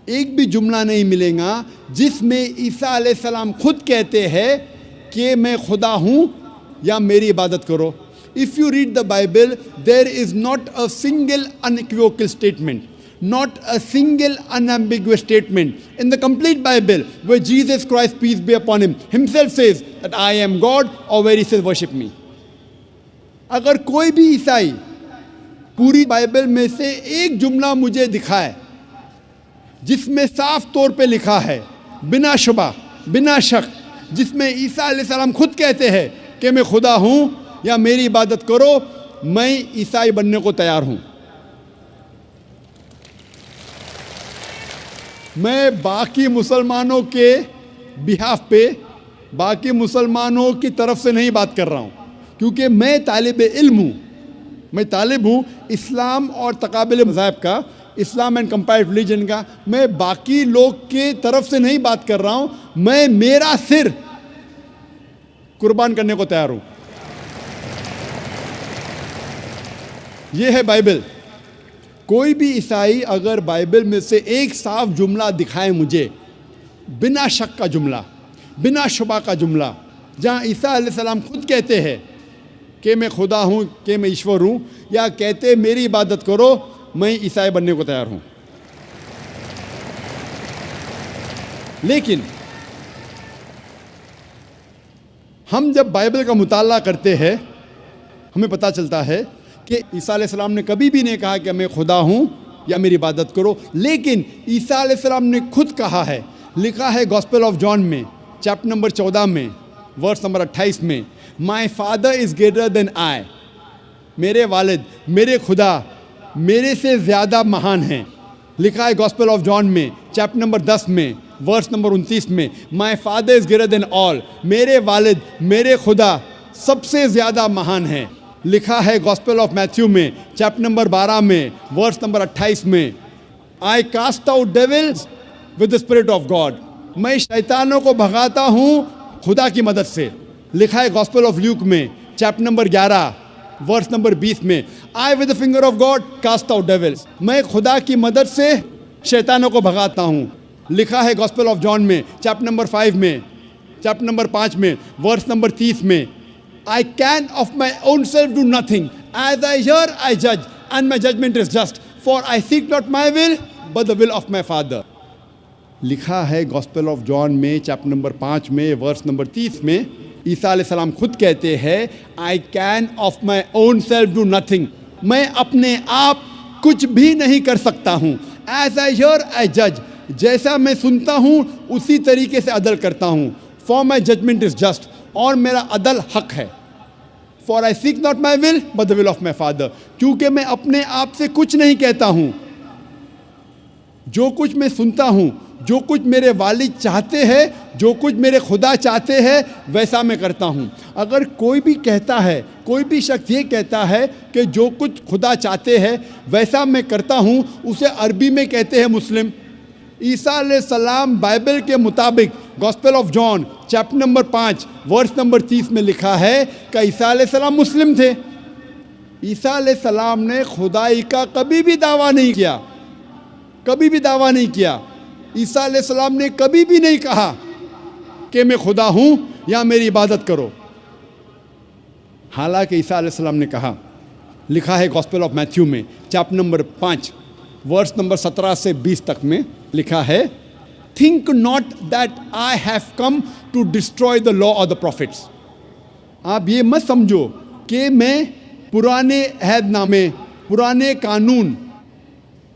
ایک بھی جملہ نہیں ملے گا جس میں عیسیٰ علیہ السلام خود کہتے ہیں کہ میں خدا ہوں یا میری عبادت کرو. If you read the Bible, there is not a single unequivocal statement, not a single unambiguous statement in the complete Bible where Jesus Christ, peace be upon him, himself says that I am God, or where he says worship me. اگر کوئی بھی عیسائی پوری Bible میں سے ایک جملہ مجھے دکھائے جس میں صاف طور پہ لکھا ہے بنا شبہ بنا شک، جس میں عیسیٰ علیہ السلام خود کہتے ہیں کہ میں خدا ہوں یا میری عبادت کرو، میں عیسائی بننے کو تیار ہوں. میں باقی مسلمانوں کے بہاف پہ باقی مسلمانوں کی طرف سے نہیں بات کر رہا ہوں، کیونکہ میں طالب علم ہوں، میں طالب ہوں اسلام اور تقابل مذاہب کا، اسلام اینڈ کمپیریٹو ریلیجن کا. میں باقی لوگ کے طرف سے نہیں بات کر رہا ہوں، میں میرا سر قربان کرنے کو تیار ہوں. یہ ہے بائبل. کوئی بھی عیسائی اگر بائبل میں سے ایک صاف جملہ دکھائے مجھے، بنا شک کا جملہ، بنا شبہ کا جملہ، جہاں عیسیٰ علیہ السلام خود کہتے ہیں کہ میں خدا ہوں، کہ میں ایشور ہوں، یا کہتے میری عبادت کرو، میں عیسائی بننے کو تیار ہوں. لیکن ہم جب بائبل کا مطالعہ کرتے ہیں ہمیں پتہ چلتا ہے کہ عیسیٰ علیہ السلام نے کبھی بھی نہیں کہا کہ میں خدا ہوں یا میری عبادت کرو، لیکن عیسیٰ علیہ السلام نے خود کہا ہے، لکھا ہے گاسپل آف جان میں چیپٹر نمبر 14 میں ورس نمبر 28 میں، my father is greater than آئی، میرے والد، میرے خدا میرے سے زیادہ مہان ہیں. لکھا ہے گاسپل آف جان میں چیپٹر نمبر 10 میں ورس نمبر 29 میں، my father is greater than آل، میرے والد، میرے خدا سب سے زیادہ مہان ہیں. لکھا ہے گاسپل آف میتھیو میں چیپٹر نمبر 12 میں ورس نمبر 28 میں، I cast out devils with the spirit of God, میں شیطانوں کو بھگاتا ہوں خدا کی مدد سے. لکھا ہے گاسپل آف لیوک میں چیپٹر نمبر 11 ورس نمبر 20 میں، I with the finger of God cast out devils, میں خدا کی مدد سے شیطانوں کو بھگاتا ہوں. لکھا ہے گاسپل آف جان میں چیپٹر نمبر 5 میں چیپٹر نمبر 5 میں ورس نمبر 30 میں، I can of my own self do nothing. As I hear, I judge, and my judgment is just. For I seek not my will, but the will of my Father. لکھا ہے gospel of جان میں chapter number 5 میں verse number 30 میں، عیسیٰ علیہ السلام خود کہتے ہیں I can of my own self do nothing. میں اپنے آپ کچھ بھی نہیں کر سکتا ہوں. As I hear, I judge. جیسا میں سنتا ہوں اسی طریقے سے عدل کرتا ہوں. For my judgment is just. اور میرا عدل حق ہے. For I seek not my will, but the will of my Father. کیونکہ میں اپنے آپ سے کچھ نہیں کہتا ہوں. جو کچھ میں سنتا ہوں، جو کچھ میرے والد چاہتے ہیں، جو کچھ میرے خدا چاہتے ہیں، ویسا میں کرتا ہوں. اگر کوئی بھی کہتا ہے، کوئی بھی شخص یہ کہتا ہے کہ جو کچھ خدا چاہتے ہیں ویسا میں کرتا ہوں، اسے عربی میں کہتے ہیں مسلم. عیسیٰ علیہ السلام بائبل کے مطابق Gospel of John chapter number 5 verse number 30 میں لکھا ہے کہ عیسیٰ علیہ السلام مسلم تھے. عیسیٰ علیہ السلام نے خدائی کا کبھی بھی دعویٰ نہیں کیا، کبھی بھی دعویٰ نہیں کیا. عیسیٰ علیہ السلام نے کبھی بھی نہیں کہا کہ میں خدا ہوں یا میری عبادت کرو. حالانکہ عیسیٰ علیہ السلام نے کہا، لکھا ہے گاسپل آف میتھیو میں چیپٹر نمبر 5 ورس نمبر 17 سے 20 تک میں لکھا ہے، Think not that I have come to destroy the law or the prophets. آپ یہ مت سمجھو کہ میں پرانے عہد نامے، پرانے قانون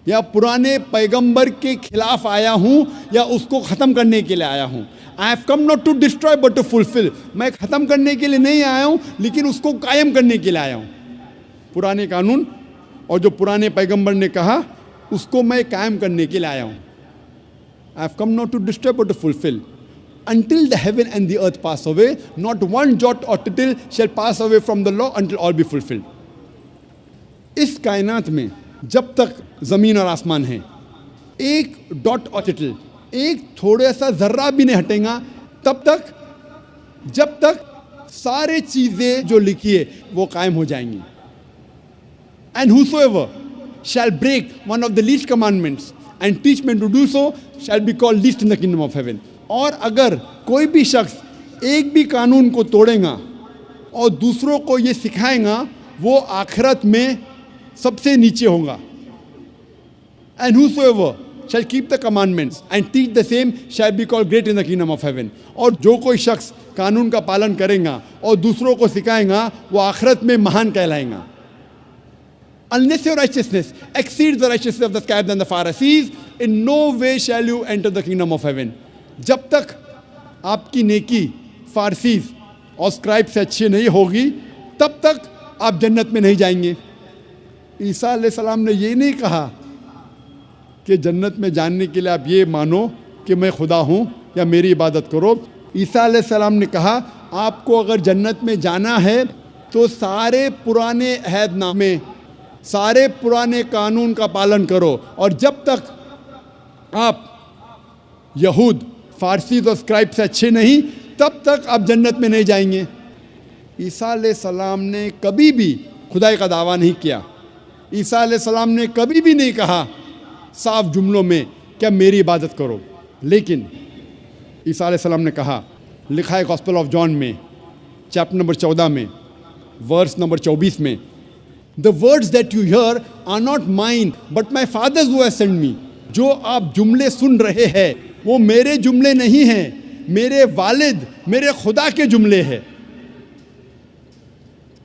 یا پرانے پیغمبر کے خلاف آیا ہوں یا اس کو ختم کرنے کے لیے آیا ہوں. I have come not to destroy but to fulfill. میں ختم کرنے کے لیے نہیں آیا ہوں لیکن اس کو قائم کرنے کے لیے آیا ہوں. پرانے قانون اور جو پرانے پیغمبر نے کہا اس کو میں قائم کرنے کے لیے آیا ہوں. I have come not to destroy but to fulfill. Until the heaven and the earth pass away, not one jot or tittle shall pass away from the law until all be fulfilled. اس کائنات میں جب تک زمین اور آسمان ہیں، ایک dot اور ٹٹل، ایک تھوڑا سا ذرہ بھی نہیں ہٹے گا تب تک، جب تک سارے چیزیں جو لکھی ہے وہ قائم ہو جائیں گی. And whosoever shall break one of the least commandments and teach men to do so shall be called least in the kingdom of heaven. اور اگر کوئی بھی شخص ایک بھی قانون کو توڑے گا اور دوسروں کو یہ سکھائے گا وہ آخرت میں سب سے نیچے ہوگا. And whosoever shall keep the commandments and teach the same shall be called great in the kingdom of heaven. اور جو کوئی شخص قانون کا پالن کرے گا اور دوسروں کو سکھائے گا وہ آخرت میں مہان کہلائے گا. Unless your righteousness exceeds the righteousness of the scribes and the Pharisees, in no way shall you enter the kingdom of heaven. جب تک آپ کی نیکی فارسیز اور اسکرائب سے اچھی نہیں ہوگی تب تک آپ جنت میں نہیں جائیں گے. عیسیٰ علیہ السلام نے یہ نہیں کہا کہ جنت میں جاننے کے لیے آپ یہ مانو کہ میں خدا ہوں یا میری عبادت کرو. عیسیٰ علیہ السلام نے کہا آپ کو اگر جنت میں جانا ہے تو سارے پرانے عہد نامے سارے پرانے قانون کا پالن کرو. اور جب تک آپ یہود فارسیز اور اسکرائب سے اچھے نہیں تب تک آپ جنت میں نہیں جائیں گے. عیسیٰ علیہ السلام نے کبھی بھی خدائی کا دعویٰ نہیں کیا. عیسیٰ علیہ السلام نے کبھی بھی نہیں کہا صاف جملوں میں کہ میری عبادت کرو. لیکن عیسیٰ علیہ السلام نے کہا, لکھا ہے گاسپل آف جان میں چیپٹر نمبر 14 میں ورس نمبر 24 میں, The words that you hear are not mine but my Father's who has sent me. جو آپ جملے سن رہے ہیں وہ میرے جملے نہیں ہیں, میرے والد میرے خدا کے جملے ہیں.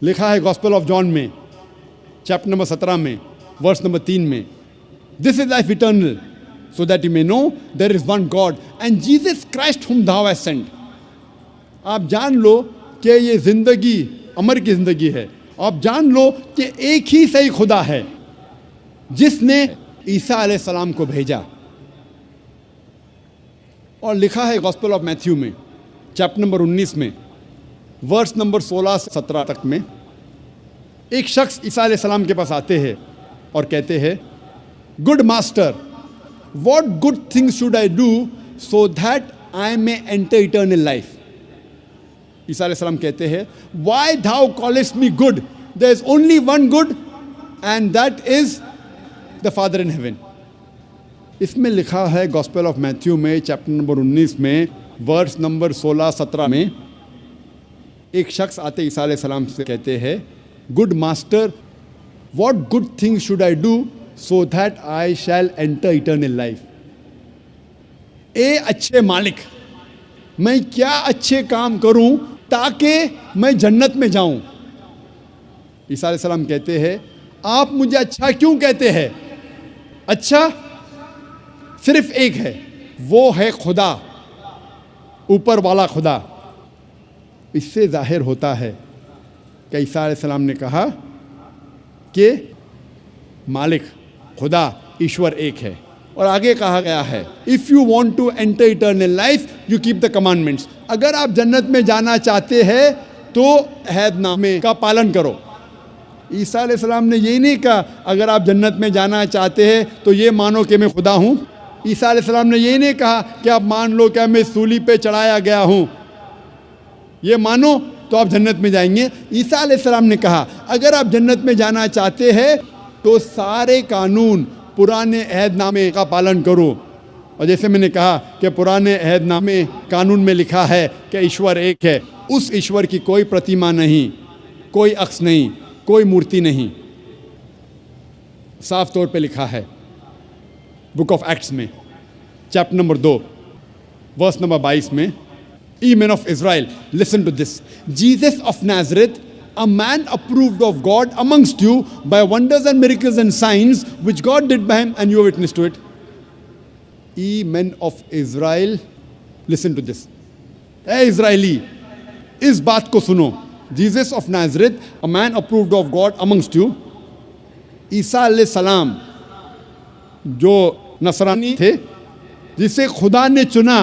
لکھا ہے گاسپل آف جان میں چیپٹر نمبر 17 میں ورس نمبر 3 میں, This is life eternal, so that you may know there is one God and Jesus Christ whom thou hast sent. آپ جان لو کہ یہ زندگی امر کی زندگی ہے. آپ جان لو کہ ایک ہی صحیح خدا ہے جس نے عیسیٰ علیہ السلام کو بھیجا. اور لکھا ہے گاسپل آف میتھیو میں چیپٹر نمبر 19 میں ورس نمبر 16 سے 17 تک میں, ایک شخص عیسیٰ علیہ السلام کے پاس آتے ہیں اور کہتے ہیں, Good master, what good things should I do so that I may enter eternal life? عیسیٰ علیہ السلام کہتے ہیں, Why thou callest me good? There is only one good and that is the Father in heaven. اس میں لکھا ہے gospel of Matthew میں chapter number 19 میں verse number 16-17 میں, ایک شخص آتے عیسیٰ علیہ السلام سے کہتے ہیں, Good master, what good things should I do so that I shall enter eternal life? اے اچھے مالک, میں کیا اچھے کام کروں تاکہ میں جنت میں جاؤں. عیسیٰ علیہ السلام کہتے ہیں, آپ مجھے اچھا کیوں کہتے ہیں؟ اچھا صرف ایک ہے, وہ ہے خدا, اوپر والا خدا. اس سے ظاہر ہوتا ہے کہ عیسیٰ علیہ السلام نے کہا کہ مالک خدا ایشور ایک ہے. اور آگے کہا گیا ہے, If you want to enter eternal life, you keep the commandments. اگر آپ جنت میں جانا چاہتے ہیں تو عہد نامے کا پالن کرو. عیسیٰ علیہ السلام نے یہ نہیں کہا اگر آپ جنت میں جانا چاہتے ہیں تو یہ مانو کہ میں خدا ہوں. عیسیٰ علیہ السلام نے یہ نہیں کہا کہ آپ مان لو کہ میں سولی پہ چڑھایا گیا ہوں, یہ مانو تو آپ جنت میں جائیں گے. عیسیٰ علیہ السلام نے کہا اگر آپ جنت میں جانا چاہتے ہیں تو سارے قانون پرانے عہد نامے کا پالن کرو. اور جیسے میں نے کہا کہ پرانے عہد نامے قانون میں لکھا ہے کہ ایشور ایک ہے, اس ایشور کی کوئی پرتیما نہیں, کوئی عکس نہیں, کوئی مورتی نہیں. صاف طور پہ لکھا ہے بک آف ایکٹس میں چیپٹر نمبر 2 ورس نمبر 22 میں, Ye men of Israel, listen to this. Jesus of Nazareth, a man approved of God amongst you by wonders and miracles and signs which God did by him, and you are witness to it. Ye men of Israel, listen to this. اے اسرائیلی, اس بات کو سنو. Jesus of Nazareth, a man approved of God amongst you. عیسیٰ علیہ السلام جو نصرانی تھے جسے خدا نے چنا,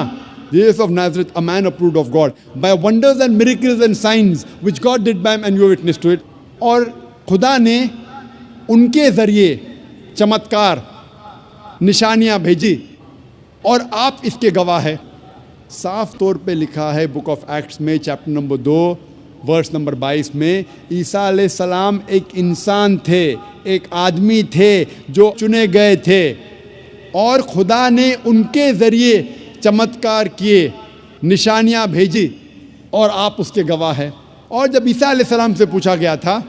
Jesus of Nazareth, a man approved of God by wonders and miracles and signs which God did by him, and you are witness to it. اور خدا نے ان کے ذریعے چمتکار نشانیاں بھیجی اور آپ اس کے گواہ ہیں. صاف طور پہ لکھا ہے بک آف ایکٹس میں چیپٹر نمبر 2 ورس نمبر 22 میں, عیسیٰ علیہ السلام ایک انسان تھے, ایک آدمی تھے جو چنے گئے تھے. اور خدا نے ان کے ذریعے چمتکار کیے، نشانیاں بھیجی، اور آپ اس کے گواہ ہیں۔ اور جب عیسیٰ علیہ السلام سے پوچھا گیا تھا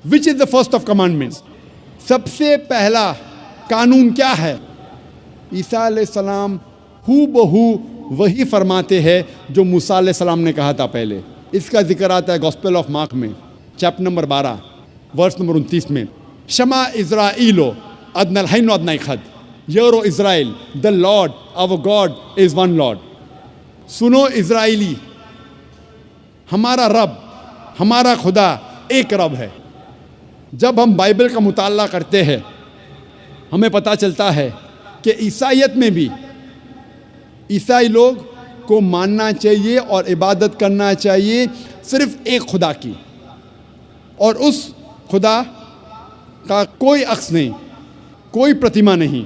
وچ از دا فرسٹ آف کمانڈمنٹس، سب سے پہلا قانون کیا ہے، عیسیٰ علیہ السلام ہو بہو وہی فرماتے ہیں جو موسیٰ علیہ السلام نے کہا تھا پہلے۔ اس کا ذکر آتا ہے گوسپل آف مارک میں، چیپٹر نمبر 12 ورس نمبر 29 میں، شما اسرائیلو ادنا الحین و ادنا اخد یورو Israel the lord our God is one lord. سنو اسرائیلی، ہمارا رب، ہمارا خدا ایک رب ہے۔ جب ہم بائبل کا مطالعہ کرتے ہیں ہمیں پتہ چلتا ہے کہ عیسائیت میں بھی عیسائی لوگ کو ماننا چاہیے اور عبادت کرنا چاہیے صرف ایک خدا کی، اور اس خدا کا کوئی عکس نہیں، کوئی پرتیما نہیں،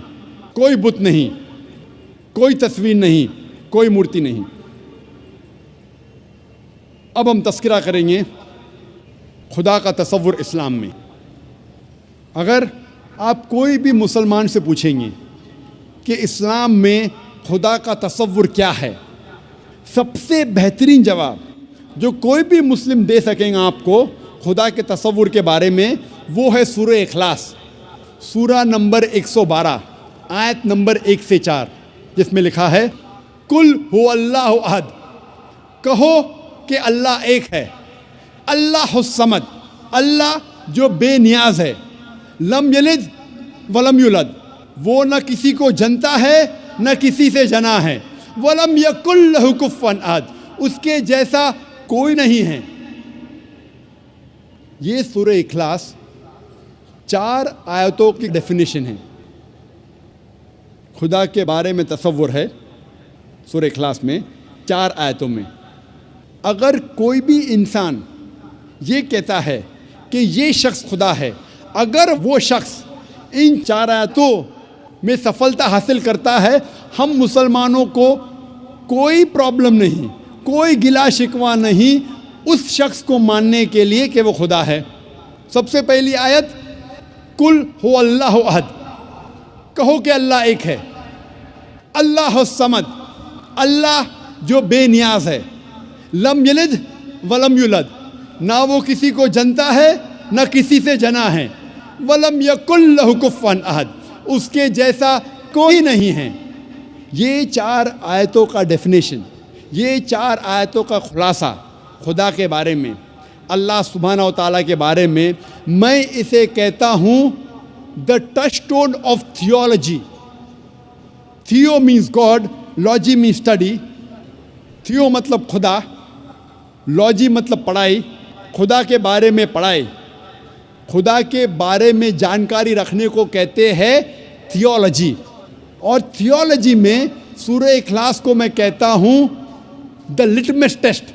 کوئی بت نہیں، کوئی تصویر نہیں، کوئی مورتی نہیں۔ اب ہم تذکرہ کریں گے خدا کا تصور اسلام میں۔ اگر آپ کوئی بھی مسلمان سے پوچھیں گے کہ اسلام میں خدا کا تصور کیا ہے، سب سے بہترین جواب جو کوئی بھی مسلم دے سکیں گا آپ کو خدا کے تصور کے بارے میں، وہ ہے سورہ اخلاص، سورہ نمبر 112 آیت نمبر 1 سے 4، جس میں لکھا ہے کل هو اللہ احد، کہو کہ اللہ ایک ہے، اللہ الصمد، اللہ جو بے نیاز ہے، لم یلد ولم یولد، وہ نہ کسی کو جنتا ہے نہ کسی سے جنا ہے، ولم یکن لہ کفوا احد، اس کے جیسا کوئی نہیں ہے۔ یہ سورہ اخلاص 4 آیتوں کی ڈیفینیشن ہے، خدا کے بارے میں تصور ہے سورہ اخلاص میں 4 آیتوں میں۔ اگر کوئی بھی انسان یہ کہتا ہے کہ یہ شخص خدا ہے، اگر وہ شخص ان 4 آیتوں میں سفلتا حاصل کرتا ہے، ہم مسلمانوں کو کوئی پرابلم نہیں، کوئی گلا شکوہ نہیں اس شخص کو ماننے کے لیے کہ وہ خدا ہے۔ سب سے پہلی آیت کل هو اللہ احد، کہو کہ اللہ ایک ہے، اللہ الصمد، اللہ جو بے نیاز ہے، لم یلد ولم یولد، نہ وہ کسی کو جنتا ہے نہ کسی سے جنا ہے، ولم یکن لہ کفوا احد، اس کے جیسا کوئی نہیں ہے۔ یہ 4 آیتوں کا ڈیفینیشن، یہ 4 آیتوں کا خلاصہ خدا کے بارے میں، اللہ سبحانہ و تعالیٰ کے بارے میں، میں اسے کہتا ہوں the touchstone of theology. Theo means God, logy means study. Theo مطلب خدا، لاجی مطلب پڑھائی، خدا کے بارے میں پڑھائی، خدا کے بارے میں جانکاری رکھنے کو کہتے ہیں تھیولوجی۔ اور تھیولوجی میں سورہ اخلاص کو میں کہتا ہوں دا لٹمس ٹیسٹ،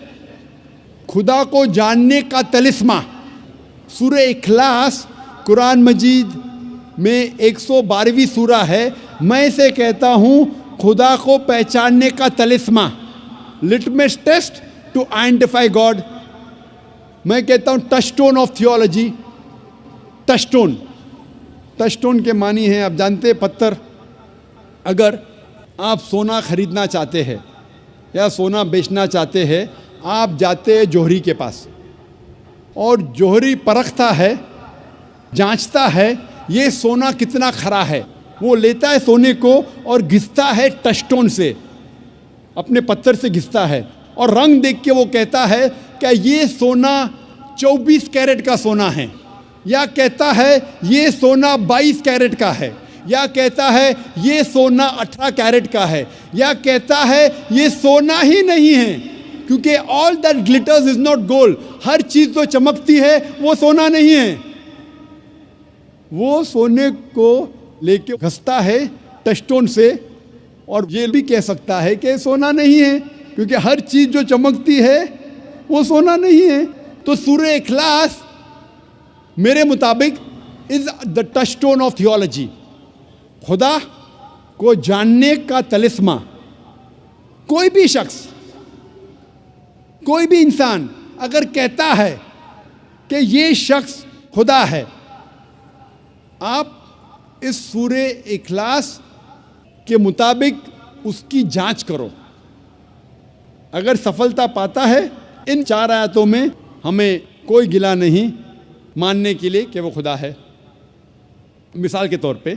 خدا کو جاننے کا طلسمہ۔ سورہ اخلاص قرآن مجید میں 112ویں سورہ ہے، میں اسے کہتا ہوں خدا کو پہچاننے کا طلسمہ، litmus test to identify God. میں کہتا ہوں touchstone of theology. Touchstone, touchstone کے معنی ہیں آپ جانتے ہیں، پتھر۔ اگر آپ سونا خریدنا چاہتے ہیں یا سونا بیچنا چاہتے ہیں، آپ جاتے ہیں جوہری کے پاس، اور جوہری پرکھتا ہے، جانچتا ہے یہ سونا کتنا کھرا ہے، وہ لیتا ہے سونے کو اور گھستا ہے ٹچ سٹون سے، اپنے پتھر سے گھستا ہے، اور رنگ دیکھ کے وہ کہتا ہے کہ یہ سونا 24 کیرٹ کا سونا ہے، یا کہتا ہے یہ سونا 22 کیرٹ کا ہے، یا کہتا ہے یہ سونا 18 کیرٹ کا ہے، یا کہتا ہے یہ سونا ہی نہیں ہے، کیونکہ all that glitters is not gold، ہر چیز جو چمکتی ہے وہ سونا نہیں ہے۔ وہ سونے کو لے کے گھستا ہے ٹچ سٹون سے، اور یہ بھی کہہ سکتا ہے کہ سونا نہیں ہے، کیونکہ ہر چیز جو چمکتی ہے وہ سونا نہیں ہے۔ تو سورہ اخلاص میرے مطابق is the touchstone of theology, خدا کو جاننے کا طلسمہ۔ کوئی بھی شخص، کوئی بھی انسان اگر کہتا ہے کہ یہ شخص خدا ہے، آپ اس سورہ اخلاص کے مطابق اس کی جانچ کرو. اگر سفلتا پاتا ہے ان 4 آیاتوں میں ہمیں کوئی گلا نہیں ماننے کے لیے کہ وہ خدا ہے. مثال کے طور پہ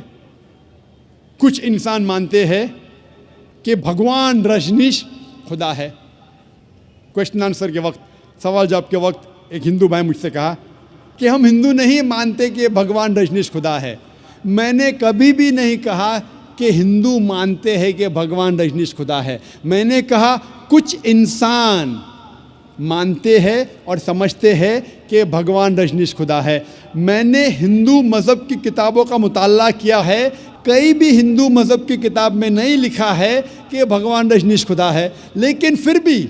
کچھ انسان مانتے ہیں کہ بھگوان رجنیش خدا ہے. کوشچن آنسر کے وقت, سوال جواب کے وقت ایک ہندو بھائی مجھ سے کہا کہ ہم ہندو نہیں مانتے کہ بھگوان رجنیش خدا ہے. میں نے کبھی بھی نہیں کہا کہ ہندو مانتے ہیں کہ بھگوان رجنیش خدا ہے. میں نے کہا کچھ انسان مانتے ہیں اور سمجھتے ہیں کہ بھگوان رجنیش خدا ہے. میں نے ہندو مذہب کی کتابوں کا مطالعہ کیا ہے, کئی بھی ہندو مذہب کی کتاب میں نہیں لکھا ہے کہ بھگوان رجنیش خدا ہے, لیکن پھر بھی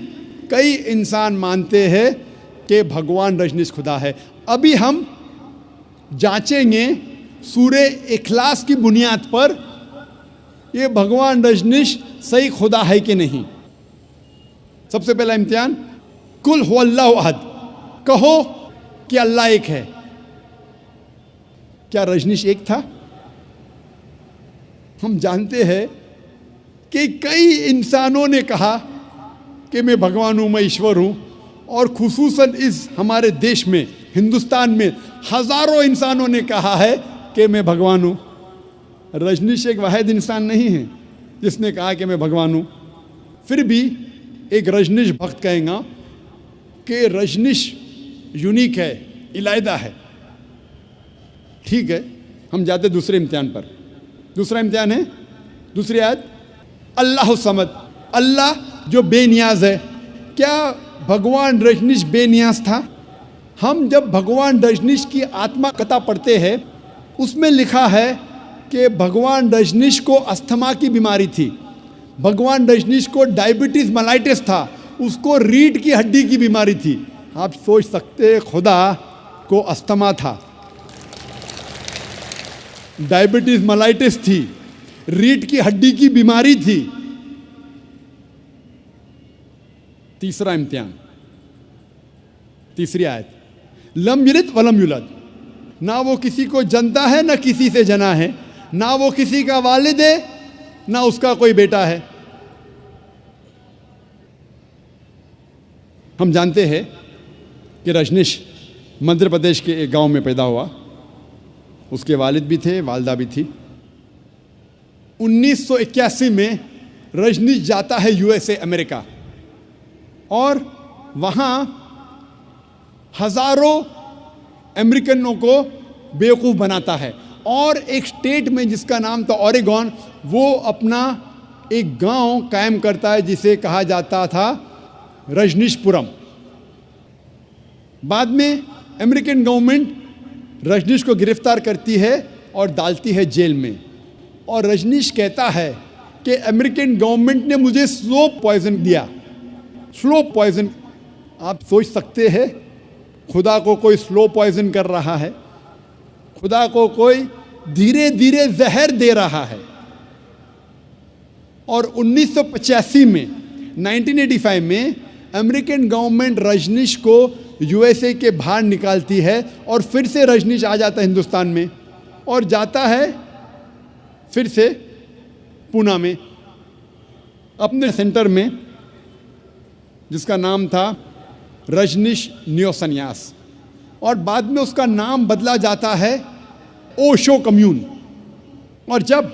کئی انسان مانتے ہیں کہ بھگوان رجنیش خدا ہے. ابھی ہم جانچیں گے سورہ اخلاص کی بنیاد پر یہ بھگوان رجنیش صحیح خدا ہے کہ نہیں. سب سے پہلا امتحان, قل هو اللہ احد, کہو کہ اللہ ایک ہے. کیا رجنیش ایک تھا؟ ہم جانتے ہیں کہ کئی انسانوں نے کہا کہ میں بھگوان ہوں, میں ایشور ہوں, اور خصوصاً اس ہمارے دیش میں ہندوستان میں ہزاروں انسانوں نے کہا ہے کہ میں بھگوان ہوں. رجنیش ایک واحد انسان نہیں ہے جس نے کہا کہ میں بھگوان ہوں. پھر بھی ایک رجنیش بھکت کہیں گا کہ رجنیش یونیک ہے, علیحدہ ہے. ٹھیک ہے, ہم جاتے دوسرے امتحان پر. دوسرا امتحان ہے دوسری آیت, اللہ الصمد, اللہ جو بے نیاز ہے. کیا بھگوان رجنیش بے نیاز تھا؟ ہم جب بھگوان رجنیش کی آتما کتھا پڑھتے ہیں اس میں لکھا ہے کہ بھگوان رجنیش کو استھما کی بیماری تھی, بھگوان رجنیش کو ڈائبٹیز ملائٹس تھا, اس کو ریڑھ کی ہڈی کی بیماری تھی. آپ سوچ سکتے خدا کو استھما تھا, ڈائبٹیز ملائٹس تھی, ریڑھ کی ہڈی کی بیماری تھی. تیسرا امتحان, تیسری آیت, لم یلد ولم یولد, نہ وہ کسی کو جنتا ہے نہ کسی سے جنا ہے, نہ وہ کسی کا والد ہے نہ اس کا کوئی بیٹا ہے. ہم جانتے ہیں کہ رجنیش مدھیہ پردیش کے ایک گاؤں میں پیدا ہوا. اس کے والد بھی تھے, والدہ بھی تھی. 1981 میں رجنیش جاتا ہے USA امریکہ, اور وہاں ہزاروں امریکنوں کو بیوقوف بناتا ہے. اور ایک اسٹیٹ میں جس کا نام تھا اوریگون, وہ اپنا ایک گاؤں قائم کرتا ہے جسے کہا جاتا تھا رجنیش پورم. بعد میں امریکن گورنمنٹ رجنیش کو گرفتار کرتی ہے اور ڈالتی ہے جیل میں. اور رجنیش کہتا ہے کہ امریکن گورنمنٹ نے مجھے سلو پوائزن دیا. سلو پوائزن, آپ سوچ سکتے ہیں خدا کو کوئی سلو پوائزن کر رہا ہے, خدا کو کوئی دھیرے دھیرے زہر دے رہا ہے. اور 1985 میں 1985 میں امریکن گورنمنٹ رجنیش کو USA کے باہر نکالتی ہے, اور پھر سے رجنیش آ جاتا ہے ہندوستان میں, اور جاتا ہے پھر سے پونا میں اپنے سینٹر میں جس کا نام تھا رجنیش نیو سنیاس, اور بعد میں اس کا نام بدلا جاتا ہے اوشو کمیون. اور جب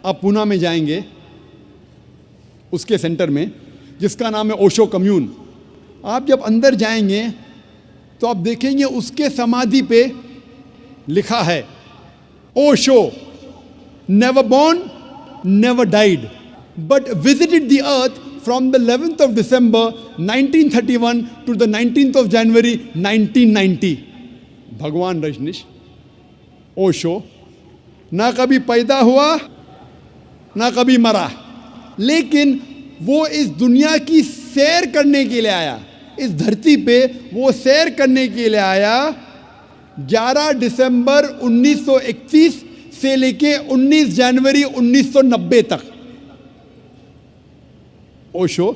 آپ پونا میں جائیں گے اس کے سینٹر میں جس کا نام ہے اوشو کمیون, آپ جب اندر جائیں گے تو آپ دیکھیں گے اس کے سمادھی پہ لکھا ہے Osho never born, never died, but visited the earth from the 11th of December 1931 to the 19th of January 1990. بھگوان رجنیش اوشو نہ کبھی پیدا ہوا نہ کبھی مرا, لیکن وہ اس دنیا کی سیر کرنے کے لیے آیا, اس دھرتی پہ وہ سیر کرنے کے لیے آیا 11 دسمبر 1931 سے لے کے 19 جنوری 1990 تک. اوشو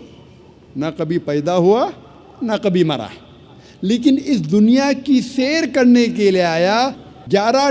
نہ کبھی پیدا ہوا نہ کبھی مرا, لیکن اس دنیا کی سیر کرنے کے لیے آیا 11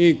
1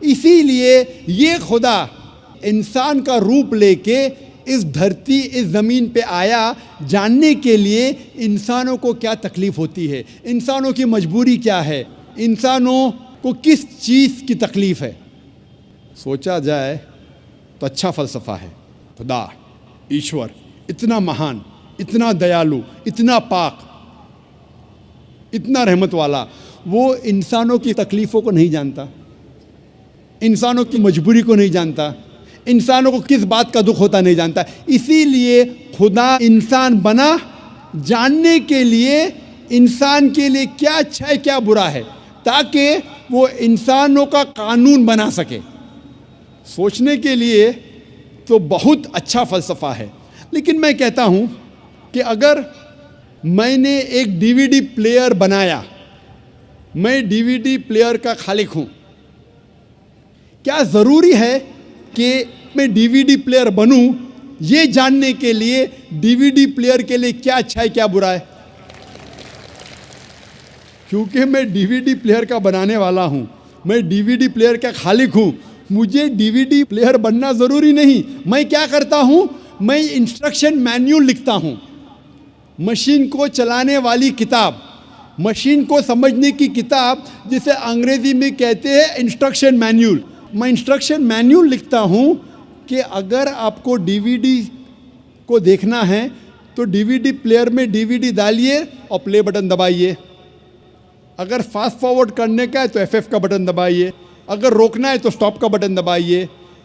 اسی لیے یہ خدا انسان کا روپ لے کے اس دھرتی اس زمین پہ آیا جاننے کے لیے انسانوں کو کیا تکلیف ہوتی ہے، انسانوں کی مجبوری کیا ہے، انسانوں کو کس چیز کی تکلیف ہے۔ سوچا جائے تو اچھا فلسفہ ہے۔ خدا ایشور اتنا مہان، اتنا دیالو، اتنا پاک، اتنا رحمت والا، وہ انسانوں کی تکلیفوں کو نہیں جانتا، انسانوں کی مجبوری کو نہیں جانتا، انسانوں کو کس بات کا دکھ ہوتا نہیں جانتا۔ اسی لیے خدا انسان بنا جاننے کے لیے انسان کے لیے کیا اچھا ہے کیا برا ہے، تاکہ وہ انسانوں کا قانون بنا سکے۔ سوچنے کے لیے تو بہت اچھا فلسفہ ہے، لیکن میں کہتا ہوں کہ اگر میں نے ایک ڈی وی ڈی پلیئر بنایا، میں ڈی وی ڈی پلیئر کا خالق ہوں، کیا ضروری ہے کہ میں ڈی وی ڈی پلیئر بنوں یہ جاننے کے لیے ڈی وی ڈی پلیئر کے لیے کیا اچھا ہے کیا برا ہے؟ کیونکہ میں ڈی وی ڈی پلیئر کا بنانے والا ہوں، میں ڈی وی ڈی پلیئر کا خالق ہوں، مجھے ڈی وی ڈی پلیئر بننا ضروری نہیں۔ میں کیا کرتا ہوں؟ میں انسٹرکشن مینیول لکھتا ہوں، مشین کو چلانے والی کتاب، مشین کو سمجھنے کی کتاب، جسے انگریزی میں کہتے ہیں انسٹرکشن مینیول۔ میں انسٹرکشن مینیول لکھتا ہوں کہ اگر آپ کو ڈی وی ڈی کو دیکھنا ہے تو ڈی وی ڈی پلیئر میں ڈی وی ڈی ڈالیے اور پلے بٹن دبائیے، اگر فاسٹ فارورڈ کرنے کا ہے تو ایف کا بٹن دبائیے، اگر روکنا ہے تو اسٹاپ کا بٹن دبائیے۔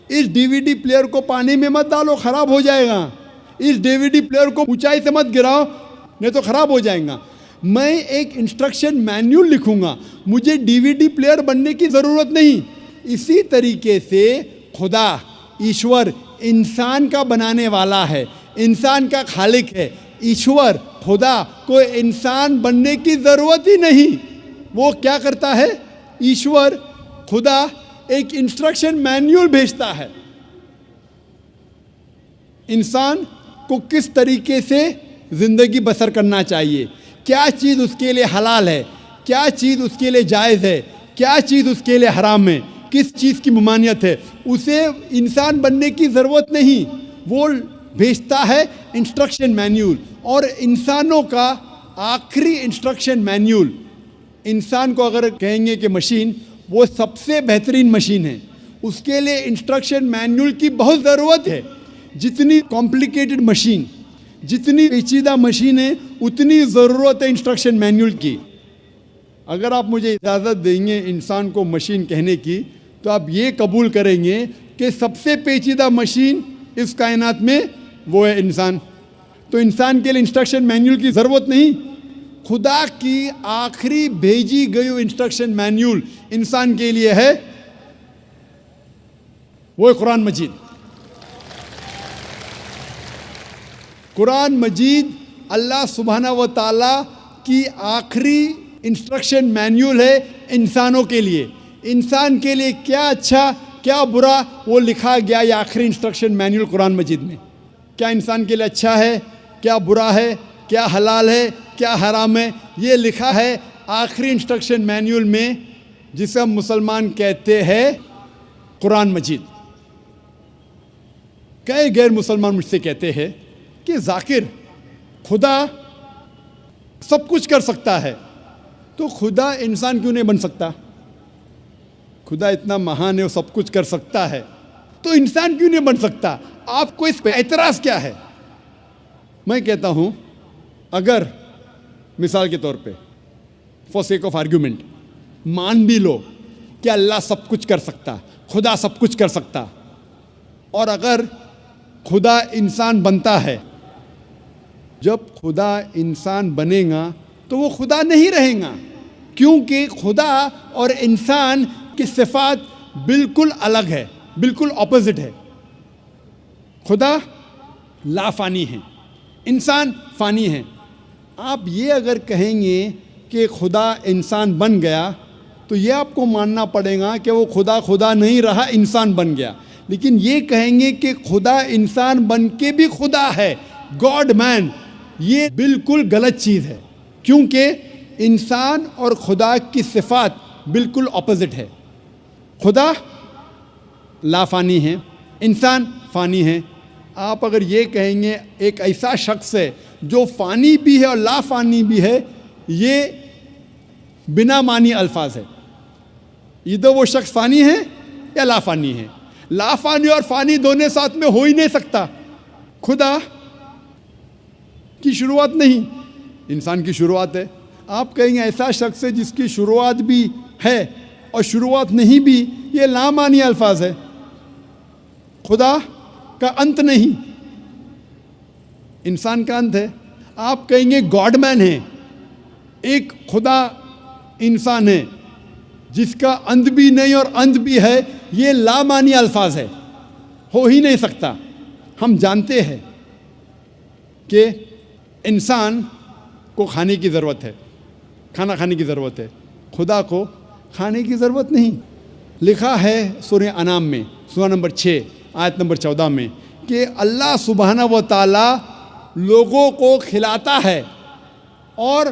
اس ڈی وی ڈی پلیئر کو پانی میں مت ڈالو، خراب ہو جائے گا۔ اس ڈی وی ڈی پلیئر کو اونچائی سے مت گراؤ، نہیں تو خراب ہو جائے گا۔ میں ایک انسٹرکشن مینیول لکھوں گا، مجھے ڈی وی ڈی پلیئر بننے کی ضرورت نہیں۔ اسی طریقے سے خدا ایشور انسان کا بنانے والا ہے، انسان کا خالق ہے۔ ایشور خدا کو انسان بننے کی ضرورت ہی نہیں۔ وہ کیا کرتا ہے؟ ایشور خدا ایک انسٹرکشن مینیول بھیجتا ہے، انسان کو کس طریقے سے زندگی بسر کرنا چاہیے، کیا چیز اس کے لیے حلال ہے، کیا چیز اس کے لیے جائز ہے، کیا چیز اس کے لیے حرام ہے، کس چیز کی ممانعت ہے۔ اسے انسان بننے کی ضرورت نہیں، وہ بھیجتا ہے انسٹرکشن مینیول۔ اور انسانوں کا آخری انسٹرکشن مینیول، انسان کو اگر کہیں گے کہ مشین وہ سب سے بہترین مشین ہے، اس کے لیے انسٹرکشن مینیول کی بہت ضرورت ہے۔ جتنی کمپلیکیٹڈ مشین، جتنی پیچیدہ مشین ہے، اتنی ضرورت ہے انسٹرکشن مینیول کی۔ اگر آپ مجھے اجازت دیں گے انسان کو مشین کہنے کی، تو آپ یہ قبول کریں گے کہ سب سے پیچیدہ مشین اس کائنات میں وہ ہے انسان۔ تو انسان کے لیے انسٹرکشن مینیول کی ضرورت نہیں۔ خدا کی آخری بھیجی گئی انسٹرکشن مینیول انسان کے لیے ہے، وہ ہے قرآن مجید۔ قرآن مجید اللہ سبحانہ و تعالیٰ کی آخری انسٹرکشن مینیول ہے انسانوں کے لیے۔ انسان کے لیے کیا اچھا کیا برا وہ لکھا گیا، یہ آخری انسٹرکشن مینیول قرآن مجید میں۔ کیا انسان کے لیے اچھا ہے، کیا برا ہے، کیا حلال ہے، کیا حرام ہے، یہ لکھا ہے آخری انسٹرکشن مینیول میں، جسے ہم مسلمان کہتے ہیں قرآن مجید۔ کئی غیر مسلمان مجھ سے کہتے ہیں کہ ذاکر خدا سب کچھ کر سکتا ہے، تو خدا انسان کیوں نہیں بن سکتا؟ خدا اتنا مہان ہے، وہ سب کچھ کر سکتا ہے، تو انسان کیوں نہیں بن سکتا؟ آپ کو اس پہ اعتراض کیا ہے؟ میں کہتا ہوں اگر مثال کے طور پہ فار سیک آف آرگیومنٹ مان بھی لو کہ اللہ سب کچھ کر سکتا، خدا سب کچھ کر سکتا، اور اگر خدا انسان بنتا ہے، جب خدا انسان بنے گا تو وہ خدا نہیں رہے گا، کیونکہ خدا اور انسان کی صفات بالکل الگ ہے، بالکل اپوزٹ ہے۔ خدا لا فانی ہے، انسان فانی ہے۔ آپ یہ اگر کہیں گے کہ خدا انسان بن گیا تو یہ آپ کو ماننا پڑے گا کہ وہ خدا نہیں رہا، انسان بن گیا۔ لیکن یہ کہیں گے کہ خدا انسان بن کے بھی خدا ہے، گاڈ مین، یہ بالکل غلط چیز ہے، کیونکہ انسان اور خدا کی صفات بالکل اپوزٹ ہے۔ خدا لا فانی ہیں، انسان فانی ہیں. آپ اگر یہ کہیں گے ایک ایسا شخص ہے جو فانی بھی ہے اور لا فانی بھی ہے، یہ بنا معنی الفاظ ہے. ادھر وہ شخص فانی ہے یا لا فانی ہے. لا فانی اور فانی دونوں ساتھ میں ہو ہی نہیں سکتا. خدا کی شروعات نہیں، انسان کی شروعات ہے. آپ کہیں گے ایسا شخص ہے جس کی شروعات بھی ہے اور شروعات نہیں بھی، یہ لا معنی الفاظ ہے. خدا کا انت نہیں، انسان کا انت ہے. آپ کہیں گے گاڈ مین ہے، ایک خدا انسان ہے جس کا انت بھی نہیں اور انت بھی ہے، یہ لا معنی الفاظ ہے، ہو ہی نہیں سکتا. ہم جانتے ہیں کہ انسان کو کھانے کی ضرورت ہے، کھانا کھانے کی ضرورت ہے، خدا کو کھانے کی ضرورت نہیں. لکھا ہے سورہ انعام میں سورہ نمبر 6 آیت نمبر 14 میں کہ اللہ سبحانہ و تعالیٰ لوگوں کو کھلاتا ہے اور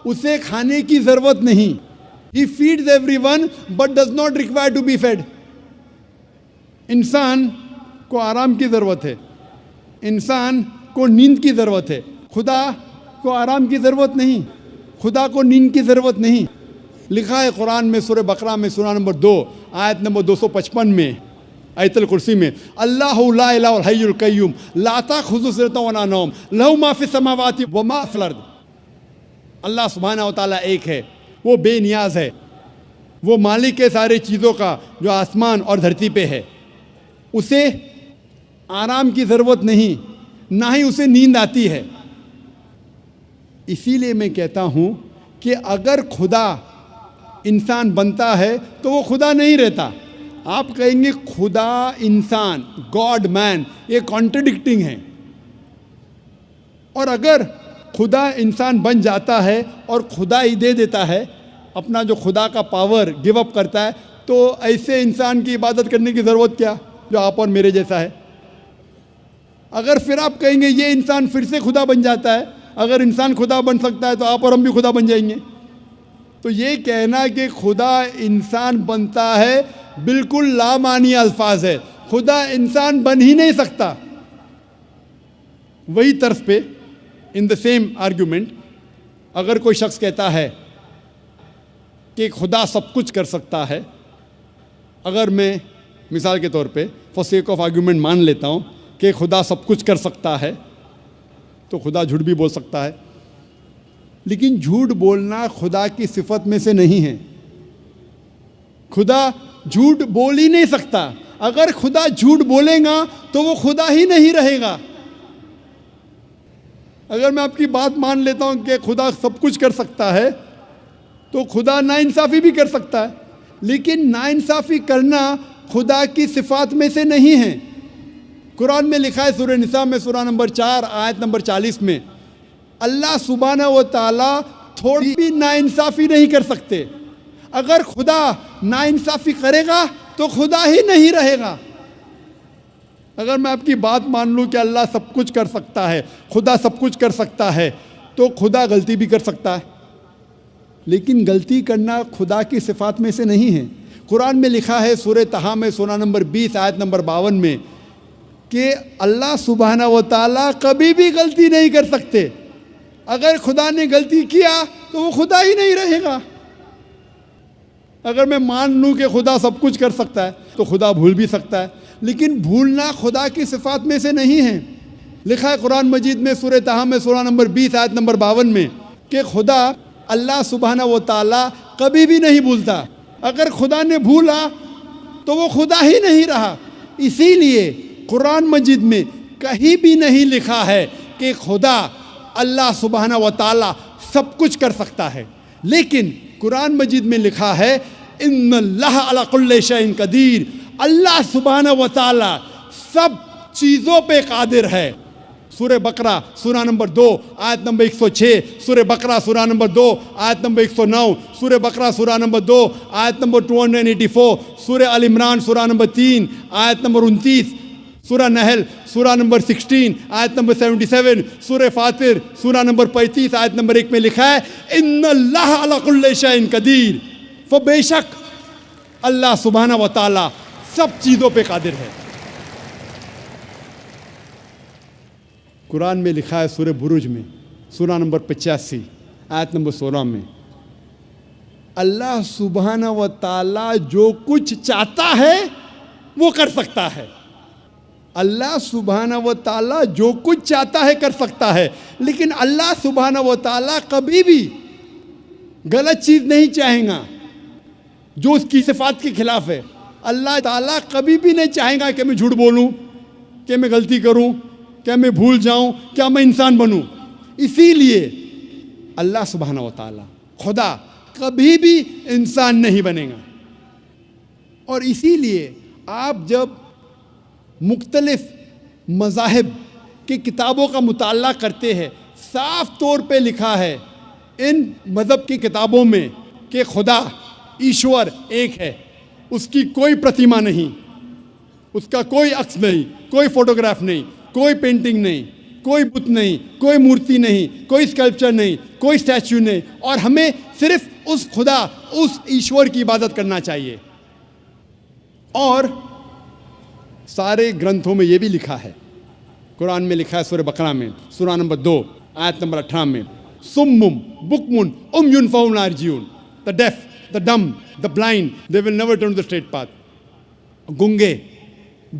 اسے کھانے کی ضرورت نہیں. He feeds everyone but does not require to be fed. انسان کو آرام کی ضرورت ہے، انسان کو نیند کی ضرورت ہے. خدا کو آرام کی ضرورت نہیں، خدا کو نیند کی ضرورت نہیں. لکھا ہے قرآن میں سورہ بقرہ میں سورہ نمبر 2 آیت نمبر 255 میں آیت الکرسی میں اللہ لا الہ الحی القیوم لا تأخذہ سنۃ ولا نوم لہ ما فی السماوات وما فی الارض. اللہ سبحانہ و تعالیٰ ایک ہے، وہ بے نیاز ہے، وہ مالک ہے سارے چیزوں کا جو آسمان اور دھرتی پہ ہے. اسے آرام کی ضرورت نہیں، نہ ہی اسے نیند آتی ہے. اسی لیے میں کہتا ہوں کہ اگر خدا انسان بنتا ہے تو وہ خدا نہیں رہتا. آپ کہیں گے خدا انسان، گاڈ مین، یہ کانٹرڈکٹنگ ہے. اور اگر خدا انسان بن جاتا ہے اور خدا ہی دے دیتا ہے اپنا جو خدا کا پاور گیو اپ کرتا ہے، تو ایسے انسان کی عبادت کرنے کی ضرورت کیا جو آپ اور میرے جیسا ہے. اگر پھر آپ کہیں گے یہ انسان پھر سے خدا بن جاتا ہے، اگر انسان خدا بن سکتا ہے تو آپ اور ہم بھی خدا بن جائیں گے. تو یہ کہنا کہ خدا انسان بنتا ہے بالکل لامعنی الفاظ ہے. خدا انسان بن ہی نہیں سکتا. وہی طرز پہ ان دا سیم آرگیومنٹ اگر کوئی شخص کہتا ہے کہ خدا سب کچھ کر سکتا ہے، اگر میں مثال کے طور پہ فار سیک آف آرگیومنٹ مان لیتا ہوں کہ خدا سب کچھ کر سکتا ہے، تو خدا جھوٹ بھی بول سکتا ہے. لیکن جھوٹ بولنا خدا کی صفت میں سے نہیں ہے. خدا جھوٹ بول ہی نہیں سکتا. اگر خدا جھوٹ بولے گا تو وہ خدا ہی نہیں رہے گا. اگر میں آپ کی بات مان لیتا ہوں کہ خدا سب کچھ کر سکتا ہے تو خدا ناانصافی بھی کر سکتا ہے، لیکن ناانصافی کرنا خدا کی صفات میں سے نہیں ہے. قرآن میں لکھا ہے سورہ نساء میں سورہ نمبر 4 آیت نمبر 40 میں اللہ سبحانہ و تعالیٰ تھوڑی بھی ناانصافی نہیں کر سکتے. اگر خدا ناانصافی کرے گا تو خدا ہی نہیں رہے گا. اگر میں آپ کی بات مان لوں کہ اللہ سب کچھ کر سکتا ہے، خدا سب کچھ کر سکتا ہے، تو خدا غلطی بھی کر سکتا ہے. لیکن غلطی کرنا خدا کی صفات میں سے نہیں ہے. قرآن میں لکھا ہے سورہ طٰہٰ میں سورہ نمبر 20 آیت نمبر 52 میں کہ اللہ سبحانہ و تعالیٰ کبھی بھی غلطی نہیں کر سکتے. اگر خدا نے غلطی کیا تو وہ خدا ہی نہیں رہے گا. اگر میں مان لوں کہ خدا سب کچھ کر سکتا ہے تو خدا بھول بھی سکتا ہے، لیکن بھولنا خدا کی صفات میں سے نہیں ہے. لکھا ہے قرآن مجید میں سورہ طٰہٰ میں سورہ نمبر 20 آیت نمبر 52 میں کہ خدا اللہ سبحانہ و تعالیٰ کبھی بھی نہیں بھولتا. اگر خدا نے بھولا تو وہ خدا ہی نہیں رہا. اسی لیے قرآن مجید میں کہیں بھی نہیں لکھا ہے کہ خدا اللہ سبحانہ و تعالیٰ سب کچھ کر سکتا ہے. لیکن قرآن مجید میں لکھا ہے ان اللہ علی کل شیء قدیر، اللہ سبحانہ و تعالیٰ سب چیزوں پہ قادر ہے. سورہ بقرہ سورہ نمبر 2 آیت نمبر 106، سورہ بقرہ سورہ نمبر 2 آیت نمبر 109، سورہ بقرہ سورہ نمبر 2 آیت نمبر 284، سورہ آل عمران سورہ نمبر 3 آیت نمبر 29، سورہ نحل سورہ نمبر 16 آیت نمبر 77، سورہ فاطر سورہ نمبر 35 آیت نمبر 1 میں لکھا ہے ان اللہ علی کل شیء قدیر. بے شک اللہ سبحانہ و تعالیٰ سب چیزوں پہ قادر ہے۔ قرآن میں لکھا ہے سورہ بروج میں سورہ نمبر 85 آیت نمبر 16 میں، اللہ سبحانہ و تعالیٰ جو کچھ چاہتا ہے وہ کر سکتا ہے۔ اللہ سبحانہ و تعالیٰ جو کچھ چاہتا ہے کر سکتا ہے، لیکن اللہ سبحانہ و تعالیٰ کبھی بھی غلط چیز نہیں چاہیں گا جو اس کی صفات کے خلاف ہے۔ اللہ تعالیٰ کبھی بھی نہیں چاہیں گا کہ میں جھوٹ بولوں، کہ میں غلطی کروں، کہ میں بھول جاؤں، کیا میں انسان بنوں۔ اسی لیے اللہ سبحانہ و تعالیٰ خدا کبھی بھی انسان نہیں بنے گا۔ اور اسی لیے آپ جب مختلف مذاہب کی کتابوں کا مطالعہ کرتے ہیں، صاف طور پہ لکھا ہے ان مذہب کی کتابوں میں کہ خدا ایشور ایک ہے، اس کی کوئی پرتیما نہیں، اس کا کوئی عکس نہیں، کوئی فوٹوگراف نہیں، کوئی پینٹنگ نہیں، کوئی بت نہیں، کوئی مورتی نہیں، کوئی اسکلپچر نہیں، کوئی اسٹیچو نہیں، اور ہمیں صرف اس خدا، اس ایشور کی عبادت کرنا چاہیے۔ اور سارے گرنتھوں میں یہ بھی لکھا ہے، قرآن میں لکھا ہے سورہ بقرہ میں سورہ نمبر 2 آیت نمبر 18 میں، سمم بکمن عمیٌ فہم لا یرجعون، the deaf, the dumb, the blind, they will never turn to the straight path۔ گنگے،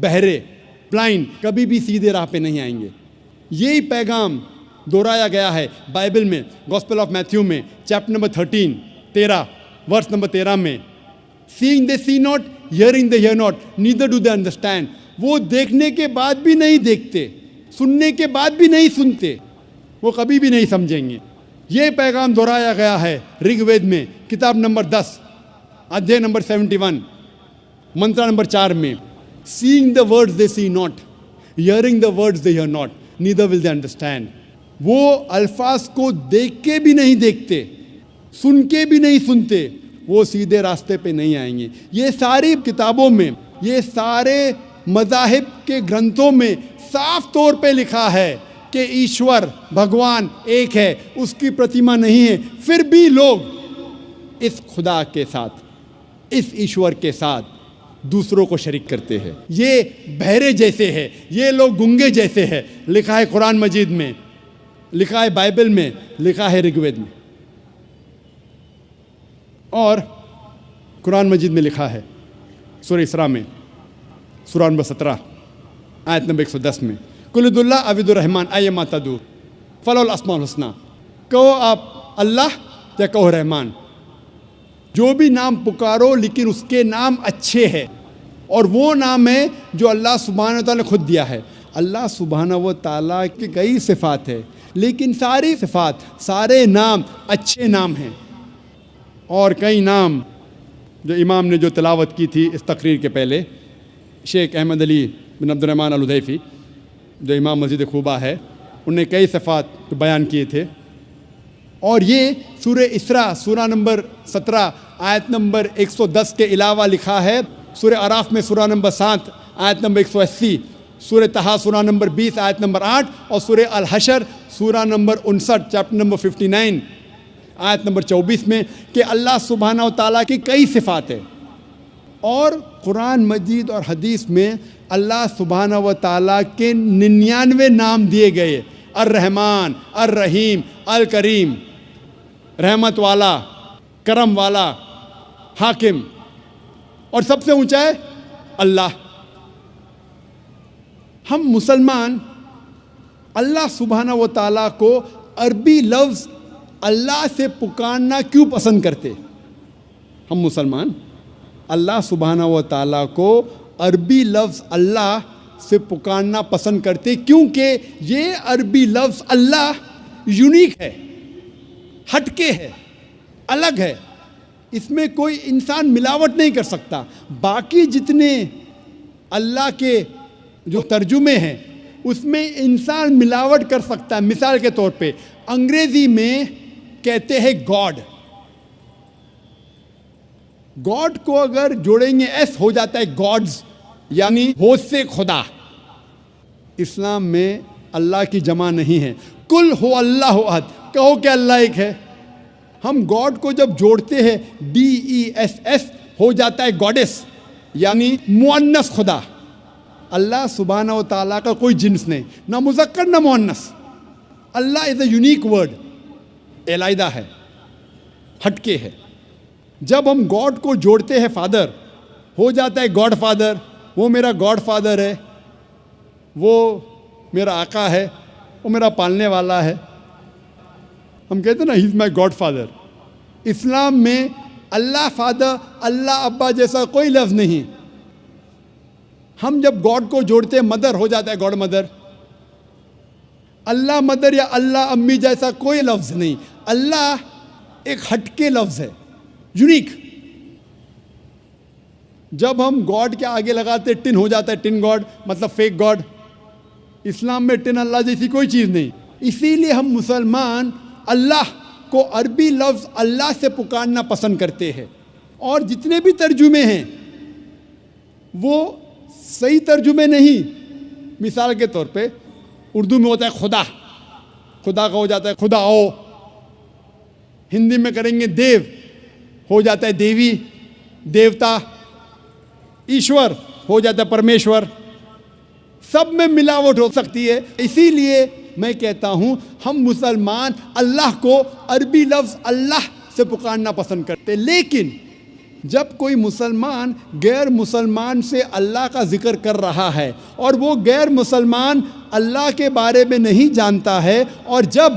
بہرے، بلائنڈ کبھی بھی سیدھے راہ پہ نہیں آئیں گے۔ یہی پیغام دہرایا گیا ہے بائبل میں، گوسپل آف میتھیو میں چیپٹر نمبر 13 ورس نمبر 13 میں، seeing they see not, hearing they hear not, neither do they understand. وہ دیکھنے کے بعد بھی نہیں دیکھتے، سننے کے بعد بھی نہیں سنتے، وہ کبھی بھی نہیں سمجھیں گے۔ یہ پیغام دہرایا گیا ہے رگ وید میں کتاب نمبر 10 ادھیے نمبر 71 منترا نمبر 4 میں، seeing the words they see not, hearing the words they hear not, neither will they understand. وہ الفاظ کو دیکھ کے بھی نہیں دیکھتے، سن کے بھی نہیں سنتے، وہ سیدھے راستے پہ نہیں آئیں گے۔ یہ ساری کتابوں میں، یہ سارے مذاہب کے گرنتھوں میں صاف طور پہ لکھا ہے کہ ایشور بھگوان ایک ہے، اس کی پرتیما نہیں ہے، پھر بھی لوگ اس خدا کے ساتھ، اس ایشور کے ساتھ دوسروں کو شریک کرتے ہیں۔ یہ بہرے جیسے ہے، یہ لوگ گنگے جیسے ہے، لکھا ہے قرآن مجید میں، لکھا ہے بائبل میں، لکھا ہے رگ وید میں۔ اور قرآن مجید میں لکھا ہے سورہ اسراء میں سورہ نمبر 17 آیت نمبر 110 میں، قل ادعوا اللہ او ادعوا الرحمن ایما تدعوا فلہ الاسماء الحسنی، کہو آپ اللہ یا کہو رحمان، جو بھی نام پکارو لیکن اس کے نام اچھے ہیں، اور وہ نام ہے جو اللہ سبحانہ و تعالیٰ نے خود دیا ہے۔ اللہ سبحانہ و تعالیٰ کی کئی صفات ہے، لیکن ساری صفات، سارے نام اچھے نام ہیں۔ اور کئی نام جو امام نے جو تلاوت کی تھی اس تقریر کے پہلے، شیخ احمد علی بن عبد الرحمن الحذیفی جو امام مسجد قباء ہے، انہوں نے کئی صفات بیان کیے تھے۔ اور یہ سورہ اسراء سورہ نمبر 17 آیت نمبر 110 کے علاوہ لکھا ہے سورہ اعراف میں سورہ نمبر 7 آیت نمبر 180، سورہ طٰہٰ سورہ نمبر 20 آیت نمبر 8، اور سورہ الحشر سورہ نمبر 59 چیپٹر نمبر 59 آیت نمبر 24 میں کہ اللہ سبحانہ و تعالیٰ کی کئی صفات ہیں۔ اور قرآن مجید اور حدیث میں اللہ سبحانہ و تعالیٰ کے 99 نام دیے گئے، الرحمن، الرحیم، الکریم، رحمت والا، کرم والا، حاکم، اور سب سے اونچا ہے اللہ۔ ہم مسلمان اللہ سبحانہ و تعالیٰ کو عربی لفظ اللہ سے پکارنا کیوں پسند کرتے؟ ہم مسلمان اللہ سبحانہ و تعالیٰ کو عربی لفظ اللہ سے پکارنا پسند کرتے کیونکہ یہ عربی لفظ اللہ یونیک ہے، ہٹ کے ہے، الگ ہے، اس میں کوئی انسان ملاوٹ نہیں کر سکتا۔ باقی جتنے اللہ کے جو ترجمے ہیں اس میں انسان ملاوٹ کر سکتا ہے۔ مثال کے طور پہ انگریزی میں کہتے ہیں گاڈ، گاڈ کو اگر جوڑیں گے ایس ہو جاتا ہے گاڈز، یعنی ہوش سے خدا۔ اسلام میں اللہ کی جمع نہیں ہے، کل ہو اللہ احد، کہو کہ اللہ ایک ہے۔ ہم گاڈ کو جب جوڑتے ہیں DESS ہو جاتا ہے گاڈس، یعنی مؤنث خدا. اللہ سبحانہ و تعالیٰ کا کوئی جنس نہیں, نہ مذکر نہ مؤنث. اللہ از اے یونیک ورڈ, علیحدہ ہے, ہٹ کے ہے. جب ہم گاڈ کو جوڑتے ہیں فادر, ہو جاتا ہے گاڈ فادر, وہ میرا گاڈ فادر ہے, وہ میرا آقا ہے, وہ میرا پالنے والا ہے. ہم کہتے ہیں نا, ہی از مائی گاڈ فادر. اسلام میں اللہ فادر, اللہ ابا جیسا کوئی لفظ نہیں. ہم جب گاڈ کو جوڑتے ہیں مدر, ہو جاتا ہے گاڈ مدر. اللہ مدر یا اللہ امی جیسا کوئی لفظ نہیں. اللہ ایک ہٹ کے لفظ ہے, یونیک. جب ہم گاڈ کے آگے لگاتے ٹن, ہو جاتا ہے ٹن گاڈ, مطلب فیک گاڈ. اسلام میں ٹن اللہ جیسی کوئی چیز نہیں. اسی لیے ہم مسلمان اللہ کو عربی لفظ اللہ سے پکارنا پسند کرتے ہیں. اور جتنے بھی ترجمے ہیں وہ صحیح ترجمے نہیں. مثال کے طور پہ اردو میں ہوتا ہے خدا, خدا کا ہو جاتا ہے خدا او. ہندی میں کریں گے دیو, ہو جاتا ہے دیوی, دیوتا. ایشور ہو جاتا ہے پرمیشور. سب میں ملاوٹ ہو سکتی ہے. اسی لیے میں کہتا ہوں ہم مسلمان اللہ کو عربی لفظ اللہ سے پکارنا پسند کرتے. لیکن جب کوئی مسلمان غیر مسلمان سے اللہ کا ذکر کر رہا ہے اور وہ غیر مسلمان اللہ کے بارے میں نہیں جانتا ہے, اور جب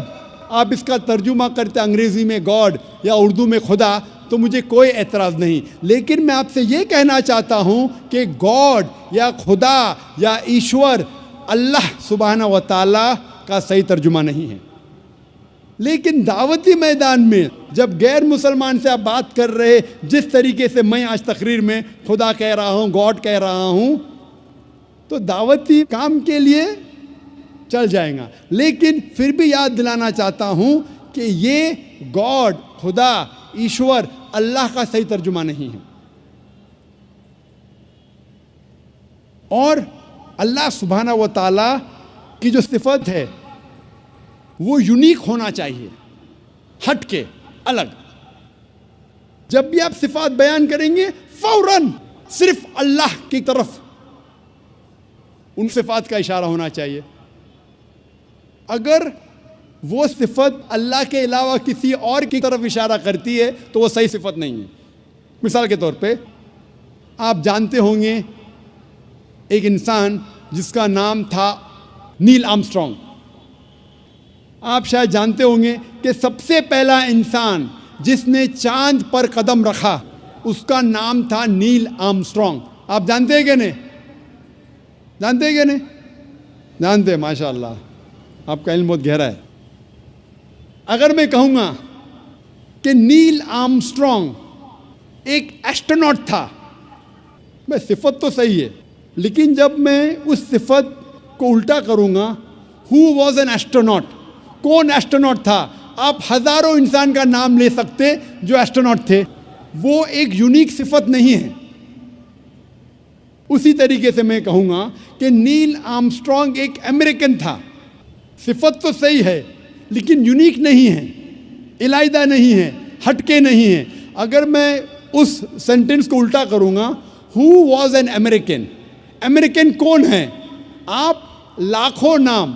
آپ اس کا ترجمہ کرتے انگریزی میں گاڈ یا اردو میں خدا, تو مجھے کوئی اعتراض نہیں. لیکن میں آپ سے یہ کہنا چاہتا ہوں کہ گاڈ یا خدا یا ایشور اللہ سبحانہ و تعالیٰ کا صحیح ترجمہ نہیں ہے. لیکن دعوتی میدان میں جب غیر مسلمان سے آپ بات کر رہے, جس طریقے سے میں آج تقریر میں خدا کہہ رہا ہوں, گاڈ کہہ رہا ہوں, تو دعوتی کام کے لیے چل جائیں گا. لیکن پھر بھی یاد دلانا چاہتا ہوں کہ یہ گاڈ, خدا, ایشور اللہ کا صحیح ترجمہ نہیں ہے. اور اللہ سبحانہ و تعالیٰ کی جو صفت ہے وہ یونیک ہونا چاہیے, ہٹ کے, الگ. جب بھی آپ صفات بیان کریں گے فوراً صرف اللہ کی طرف ان صفات کا اشارہ ہونا چاہیے. اگر وہ صفت اللہ کے علاوہ کسی اور کی طرف اشارہ کرتی ہے تو وہ صحیح صفت نہیں ہے. مثال کے طور پہ آپ جانتے ہوں گے ایک انسان جس کا نام تھا نیل آرمسٹرانگ. آپ شاید جانتے ہوں گے کہ سب سے پہلا انسان جس نے چاند پر قدم رکھا اس کا نام تھا نیل آرمسٹرانگ. آپ جانتے ہیں کہ نہیں؟ جانتے ہیں کہ نہیں؟ جانتے ہیں, ماشاء اللہ, آپ کا علم بہت گہرا ہے. اگر میں کہوں گا کہ نیل آرمسٹرانگ ایک ایسٹروناٹ تھا, میں صفت تو صحیح ہے, لیکن جب میں اس صفت کو الٹا کروں گا, ہو واز این ایسٹروناٹ, کون ایسٹروناٹ تھا, آپ ہزاروں انسان کا نام لے سکتے جو ایسٹروناٹ تھے. وہ ایک یونیک صفت نہیں ہے. اسی طریقے سے میں کہوں گا کہ نیل آرمسٹرانگ ایک امریکن تھا. صفت تو صحیح ہے لیکن یونیک نہیں ہے, علیحدہ نہیں ہے, ہٹ کے نہیں ہے. اگر میں اس سینٹنس کو الٹا کروں گا, who was an American, American کون ہے؟ آپ لاکھوں نام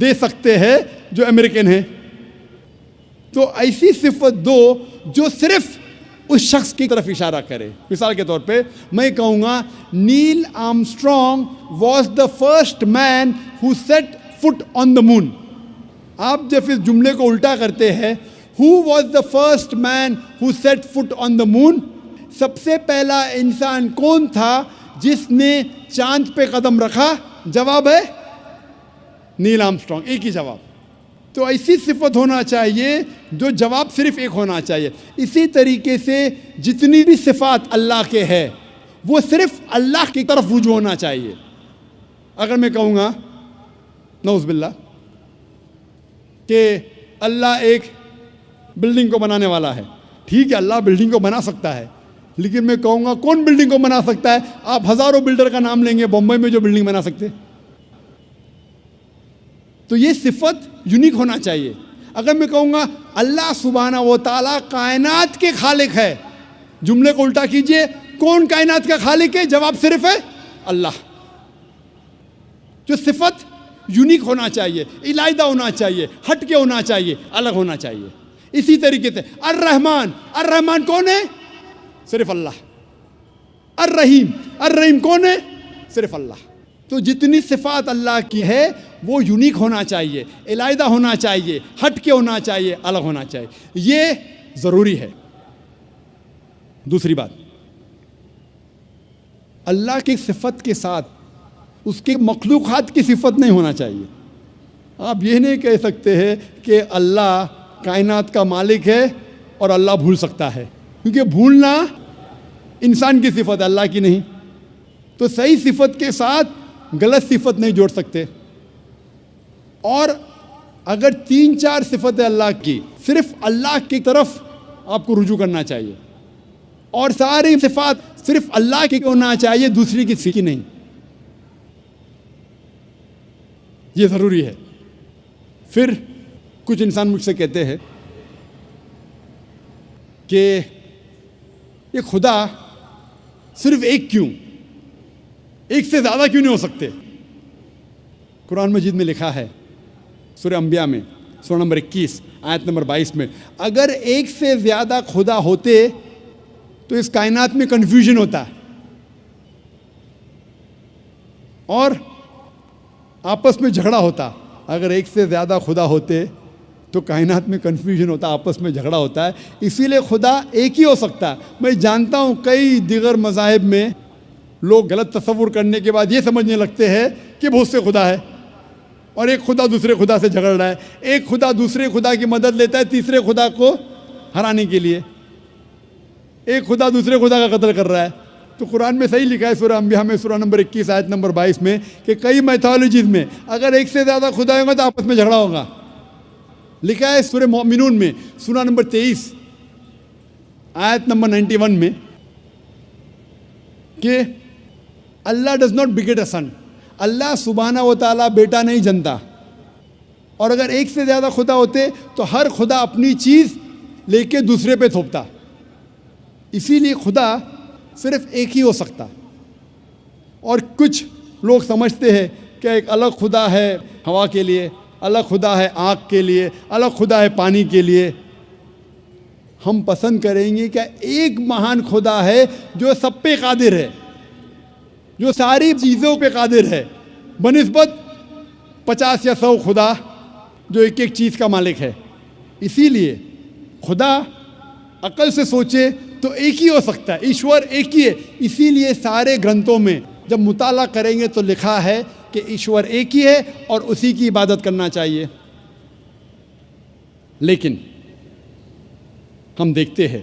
دے سکتے ہیں جو امریکن ہیں. تو ایسی صفت دو جو صرف اس شخص کی طرف اشارہ کرے. مثال کے طور پہ میں کہوں گا Neil Armstrong was the first man who set foot on the moon. آپ جب اس جملے کو الٹا کرتے ہیں, who was the first man who set foot on the moon, سب سے پہلا انسان کون تھا جس نے چاند پہ قدم رکھا؟ جواب ہے نیل آرمسٹرانگ. ایک ہی جواب. تو ایسی صفت ہونا چاہیے جو جواب صرف ایک ہونا چاہیے. اسی طریقے سے جتنی بھی صفات اللہ کے ہے وہ صرف اللہ کی طرف رجوع ہونا چاہیے. اگر میں کہوں گا نعوذ باللہ کہ اللہ ایک بلڈنگ کو بنانے والا ہے, ٹھیک ہے, اللہ بلڈنگ کو بنا سکتا ہے, لیکن میں کہوں گا کون بلڈنگ کو بنا سکتا ہے؟ آپ ہزاروں بلڈر کا نام لیں گے بمبئی میں جو بلڈنگ بنا سکتے. تو یہ صفت یونیک ہونا چاہیے. اگر میں کہوں گا اللہ سبحانہ و تعالیٰ کائنات کے خالق ہے, جملے کو الٹا کیجئے, کون کائنات کا خالق ہے؟ جواب صرف ہے اللہ. جو صفت یونیک ہونا چاہیے، علیحدہ ہونا چاہیے، ہٹ کے ہونا چاہیے، الگ ہونا چاہیے. اسی طریقے سے الرحمن، الرحمن کون ہے؟ صرف اللہ. الرحیم، الرحیم کون ہے؟ صرف اللہ. تو جتنی صفات اللہ کی ہے وہ یونیک ہونا چاہیے، علیحدہ ہونا چاہیے، ہٹ کے ہونا چاہیے، الگ ہونا چاہیے. یہ ضروری ہے. دوسری بات، اللہ کی صفت کے ساتھ اس کے مخلوقات کی صفت نہیں ہونا چاہیے. آپ یہ نہیں کہہ سکتے ہیں کہ اللہ کائنات کا مالک ہے اور اللہ بھول سکتا ہے، کیونکہ بھولنا انسان کی صفت ہے، اللہ کی نہیں. تو صحیح صفت کے ساتھ غلط صفت نہیں جوڑ سکتے. اور اگر 3-4 صفتیں اللہ کی، صرف اللہ کی طرف آپ کو رجوع کرنا چاہیے، اور ساری صفات صرف اللہ کی ہونا چاہیے، دوسری کسی کی نہیں. یہ ضروری ہے. پھر کچھ انسان مجھ سے کہتے ہیں کہ یہ خدا صرف ایک کیوں، ایک سے زیادہ کیوں نہیں ہو سکتے؟ قرآن مجید میں لکھا ہے سورہ انبیاء میں سورہ نمبر 21 آیت نمبر 22 میں، اگر ایک سے زیادہ خدا ہوتے تو اس کائنات میں کنفیوژن ہوتا اور آپس میں جھگڑا ہوتا. اگر ایک سے زیادہ خدا ہوتے تو کائنات میں کنفیوژن ہوتا، آپس میں جھگڑا ہوتا ہے. اسی لیے خدا ایک ہی ہو سکتا ہے. میں جانتا ہوں کئی دیگر مذاہب میں لوگ غلط تصور کرنے کے بعد یہ سمجھنے لگتے ہیں کہ بہت سے خدا ہے اور ایک خدا دوسرے خدا سے جھگڑ رہا ہے، ایک خدا دوسرے خدا کی مدد لیتا ہے تیسرے خدا کو ہرانے کے لیے، ایک خدا دوسرے خدا کا قتل کر رہا ہے. تو قرآن میں صحیح لکھا ہے سورہ انبیاء میں سورہ نمبر 21 آیت نمبر 22 میں کہ کئی میتھالوجیز میں اگر ایک سے زیادہ خدا ہوں گے تو آپس میں جھگڑا ہوگا. لکھا ہے سورہ مومنون میں سورہ نمبر 23 آیت نمبر 91 میں کہ اللہ ڈز ناٹ بیگٹ اے سن، اللہ سبحانہ و تعالیٰ بیٹا نہیں جنتا. اور اگر ایک سے زیادہ خدا ہوتے تو ہر خدا اپنی چیز لے کے دوسرے پہ تھوپتا. اسی لیے خدا صرف ایک ہی ہو سکتا. اور کچھ لوگ سمجھتے ہیں کہ ایک الگ خدا ہے ہوا کے لیے، الگ خدا ہے آگ کے لیے، الگ خدا ہے پانی کے لیے. ہم پسند کریں گے کہ ایک مہان خدا ہے جو سب پہ قادر ہے، جو ساری چیزوں پہ قادر ہے، بنسبت 50 یا 100 خدا جو ایک ایک چیز کا مالک ہے. اسی لیے خدا عقل سے سوچے تو ایک ہی ہو سکتا ہے، ایشور ایک ہی ہے. اسی لیے سارے گرنتھوں میں جب مطالعہ کریں گے تو لکھا ہے کہ ایشور ایک ہی ہے اور اسی کی عبادت کرنا چاہیے. لیکن ہم دیکھتے ہیں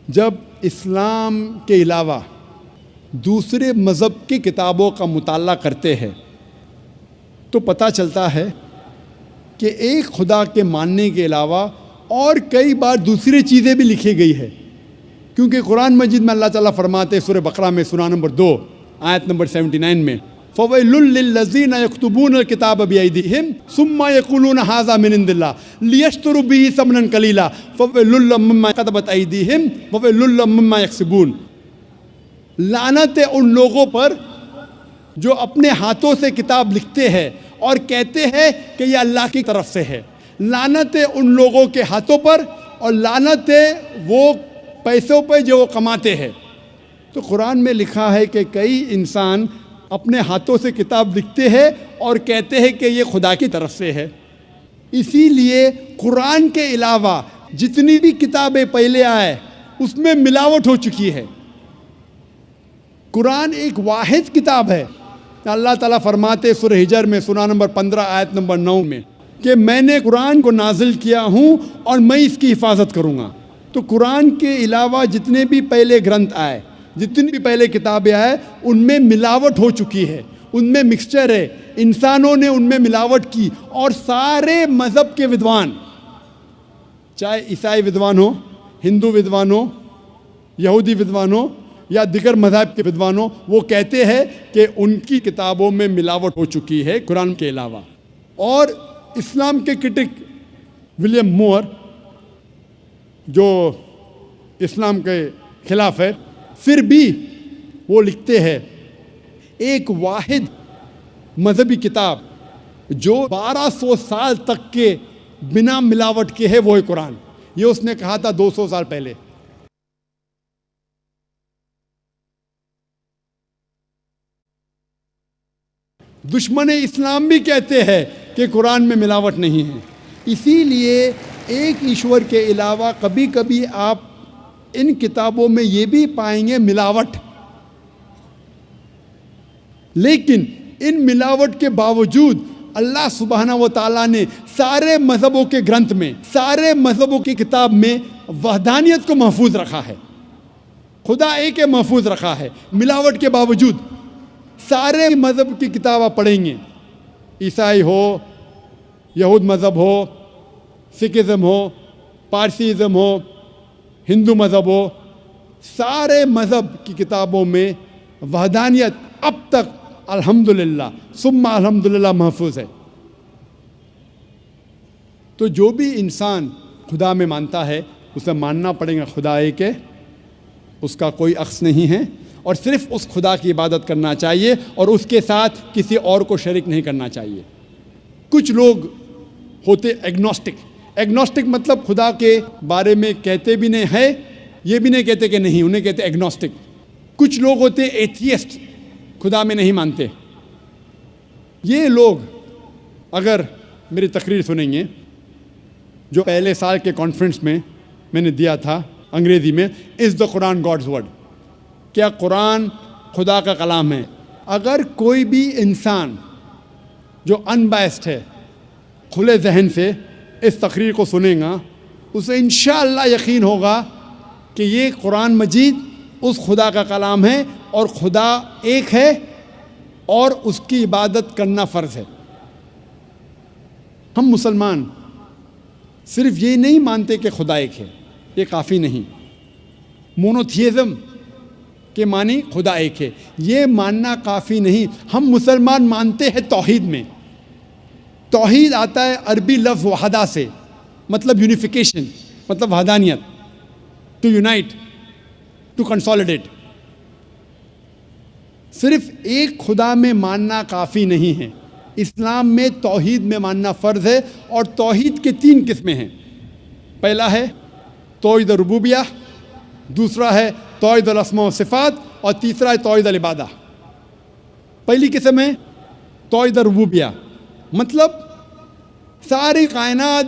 جب اسلام کے علاوہ دوسرے مذہب کی کتابوں کا مطالعہ کرتے ہیں تو پتہ چلتا ہے کہ ایک خدا کے ماننے کے علاوہ اور کئی بار دوسری چیزیں بھی لکھی گئی ہے. کیونکہ قرآن مجید میں اللہ تعالیٰ فرماتے ہیں سورہ بقرہ میں سورہ نمبر 2 آیت نمبر 79 میں فَوَيْلٌ لِّلَّذِينَ يَكْتُبُونَ الْكِتَابَ بِأَيْدِيهِمْ ثُمَّ يَقُولُونَ هَٰذَا مِنْ عِندِ اللَّهِ لِيَشْتَرُوا بِهِ ثَمَنًا قَلِيلًا فَوَيْلٌ لَّهُم مِّمَّا كَتَبَتْ أَيْدِيهِمْ وَوَيْلٌ لَّهُم مِّمَّا يَكْسِبُونَ. لعنت ہے ان لوگوں پر جو اپنے ہاتھوں سے کتاب لکھتے ہیں اور کہتے ہیں کہ یہ اللہ کی طرف سے ہے. لعنت ہے ان لوگوں کے ہاتھوں پر اور لعنت ہے وہ پیسوں پہ جو وہ کماتے ہیں. تو قرآن میں لکھا ہے کہ کئی انسان اپنے ہاتھوں سے کتاب لکھتے ہیں اور کہتے ہیں کہ یہ خدا کی طرف سے ہے. اسی لیے قرآن کے علاوہ جتنی بھی کتابیں پہلے آئے اس میں ملاوٹ ہو چکی ہے. قرآن ایک واحد کتاب ہے. اللہ تعالیٰ فرماتے سورہ ہجر میں سورہ نمبر 15 آیت نمبر 9 میں کہ میں نے قرآن کو نازل کیا ہوں اور میں اس کی حفاظت کروں گا. تو قرآن کے علاوہ جتنے بھی پہلے گرنتھ آئے، جتنی بھی پہلے کتابیں آئے، ان میں ملاوٹ ہو چکی ہے، ان میں مکسچر ہے. انسانوں نے ان میں ملاوٹ کی اور سارے مذہب کے ودوان، چاہے عیسائی ودوان ہو، ہندو ودوان ہو، یہودی ودوان ہو یا دیگر مذہب کے ودوان ہو، وہ کہتے ہیں کہ ان کی کتابوں میں ملاوٹ ہو چکی ہے قرآن کے علاوہ. اور اسلام کے کرٹک ولیم مور جو اسلام کے خلاف ہے، پھر بھی وہ لکھتے ہیں ایک واحد مذہبی کتاب جو 1200 سال تک کے بنا ملاوٹ کے ہے وہ ہے قرآن. یہ اس نے کہا تھا 200 سال پہلے. دشمن اسلام بھی کہتے ہیں کہ قرآن میں ملاوٹ نہیں ہے. اسی لیے ایک ایشور کے علاوہ کبھی کبھی آپ ان کتابوں میں یہ بھی پائیں گے ملاوٹ، لیکن ان ملاوٹ کے باوجود اللہ سبحانہ و تعالیٰ نے سارے مذہبوں کے گرنتھ میں، سارے مذہبوں کی کتاب میں وحدانیت کو محفوظ رکھا ہے. خدا ایک ہے محفوظ رکھا ہے ملاوٹ کے باوجود. سارے مذہب کی کتاب آپ پڑھیں گے، عیسائی ہو، یہود مذہب ہو، سکھزم ہو، پارسیزم ہو، ہندو مذہب ہو، سارے مذہب کی کتابوں میں وحدانیت اب تک الحمدللہ ثم الحمدللہ محفوظ ہے. تو جو بھی انسان خدا میں مانتا ہے اسے ماننا پڑے گا خدا ایک ہے، اس کا کوئی عکس نہیں ہے، اور صرف اس خدا کی عبادت کرنا چاہیے اور اس کے ساتھ کسی اور کو شریک نہیں کرنا چاہیے. کچھ لوگ ہوتے ایگنوسٹک مطلب خدا کے بارے میں کہتے بھی نہیں ہے، یہ بھی نہیں کہتے کہ نہیں، انہیں کہتے ایگنوسٹک. کچھ لوگ ہوتے ایتھیسٹ، خدا میں نہیں مانتے. یہ لوگ اگر میری تقریر سنیں گے جو پہلے سال کے کانفرنس میں نے دیا تھا انگریزی میں، از دا قرآن گاڈز ورڈ، کیا قرآن خدا کا کلام ہے؟ اگر کوئی بھی انسان جو ان بائسڈ ہے کھلے ذہن سے اس تقریر کو سنیں گا، اسے انشاءاللہ یقین ہوگا کہ یہ قرآن مجید اس خدا کا کلام ہے اور خدا ایک ہے اور اس کی عبادت کرنا فرض ہے. ہم مسلمان صرف یہ نہیں مانتے کہ خدا ایک ہے، یہ کافی نہیں. مونوتھیزم کے معنی خدا ایک ہے، یہ ماننا کافی نہیں. ہم مسلمان مانتے ہیں توحید میں. توحید آتا ہے عربی لفظ وحدہ سے، مطلب یونیفیکیشن، مطلب وحدانیت، ٹو یونائٹ، ٹو کنسولیڈیٹ. صرف ایک خدا میں ماننا کافی نہیں ہے. اسلام میں توحید میں ماننا فرض ہے، اور توحید کے 3 قسمیں ہیں. پہلا ہے توحید ربوبیہ، دوسرا ہے توحید الاسماء و صفات، اور تیسرا ہے توحید العبادہ. پہلی قسم ہے توحید ربوبیہ، مطلب ساری کائنات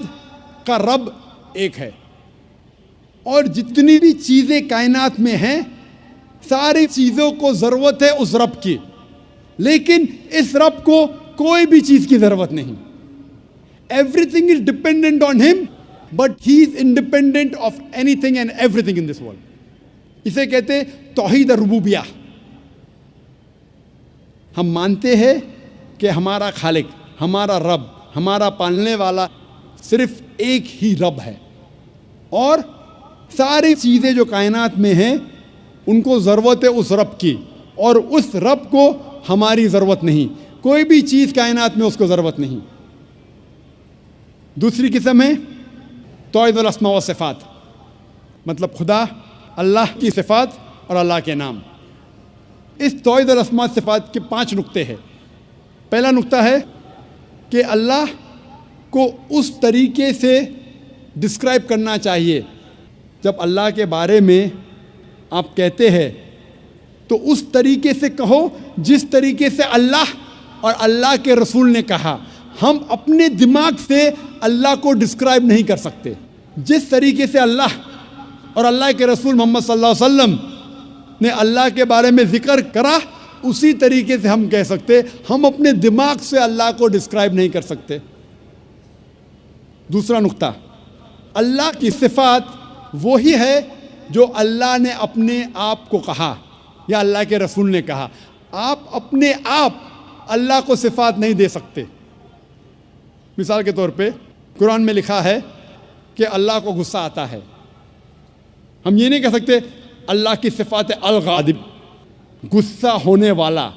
کا رب ایک ہے، اور جتنی بھی چیزیں کائنات میں ہیں ساری چیزوں کو ضرورت ہے اس رب کی، لیکن اس رب کو کوئی بھی چیز کی ضرورت نہیں. Everything is dependent on ہم، but he is independent of anything and everything in this world. اسے کہتے توحید ربوبیہ. ہم مانتے ہیں کہ ہمارا خالق، ہمارا رب، ہمارا پالنے والا صرف ایک ہی رب ہے، اور ساری چیزیں جو کائنات میں ہیں ان کو ضرورت ہے اس رب کی، اور اس رب کو ہماری ضرورت نہیں. کوئی بھی چیز کائنات میں اس کو ضرورت نہیں. دوسری قسم ہے توحید الاسماء و صفات، مطلب خدا، اللہ کی صفات اور اللہ کے نام. اس توحید الاسماء صفات کے 5 نقطے ہیں. پہلا نقطہ ہے کہ اللہ کو اس طریقے سے ڈسکرائب کرنا چاہیے. جب اللہ کے بارے میں آپ کہتے ہیں تو اس طریقے سے کہو جس طریقے سے اللہ اور اللہ کے رسول نے کہا. ہم اپنے دماغ سے اللہ کو ڈسکرائب نہیں کر سکتے. جس طریقے سے اللہ اور اللہ کے رسول محمد صلی اللہ علیہ وسلم نے اللہ کے بارے میں ذکر کرا اسی طریقے سے ہم کہہ سکتے. ہم اپنے دماغ سے اللہ کو ڈسکرائب نہیں کر سکتے. دوسرا نقطہ، اللہ کی صفات وہی ہے جو اللہ نے اپنے آپ کو کہا یا اللہ کے رسول نے کہا. آپ اپنے آپ اللہ کو صفات نہیں دے سکتے. مثال کے طور پہ قرآن میں لکھا ہے کہ اللہ کو غصہ آتا ہے. ہم یہ نہیں کہہ سکتے اللہ کی صفات الغاضب، غصہ ہونے والا.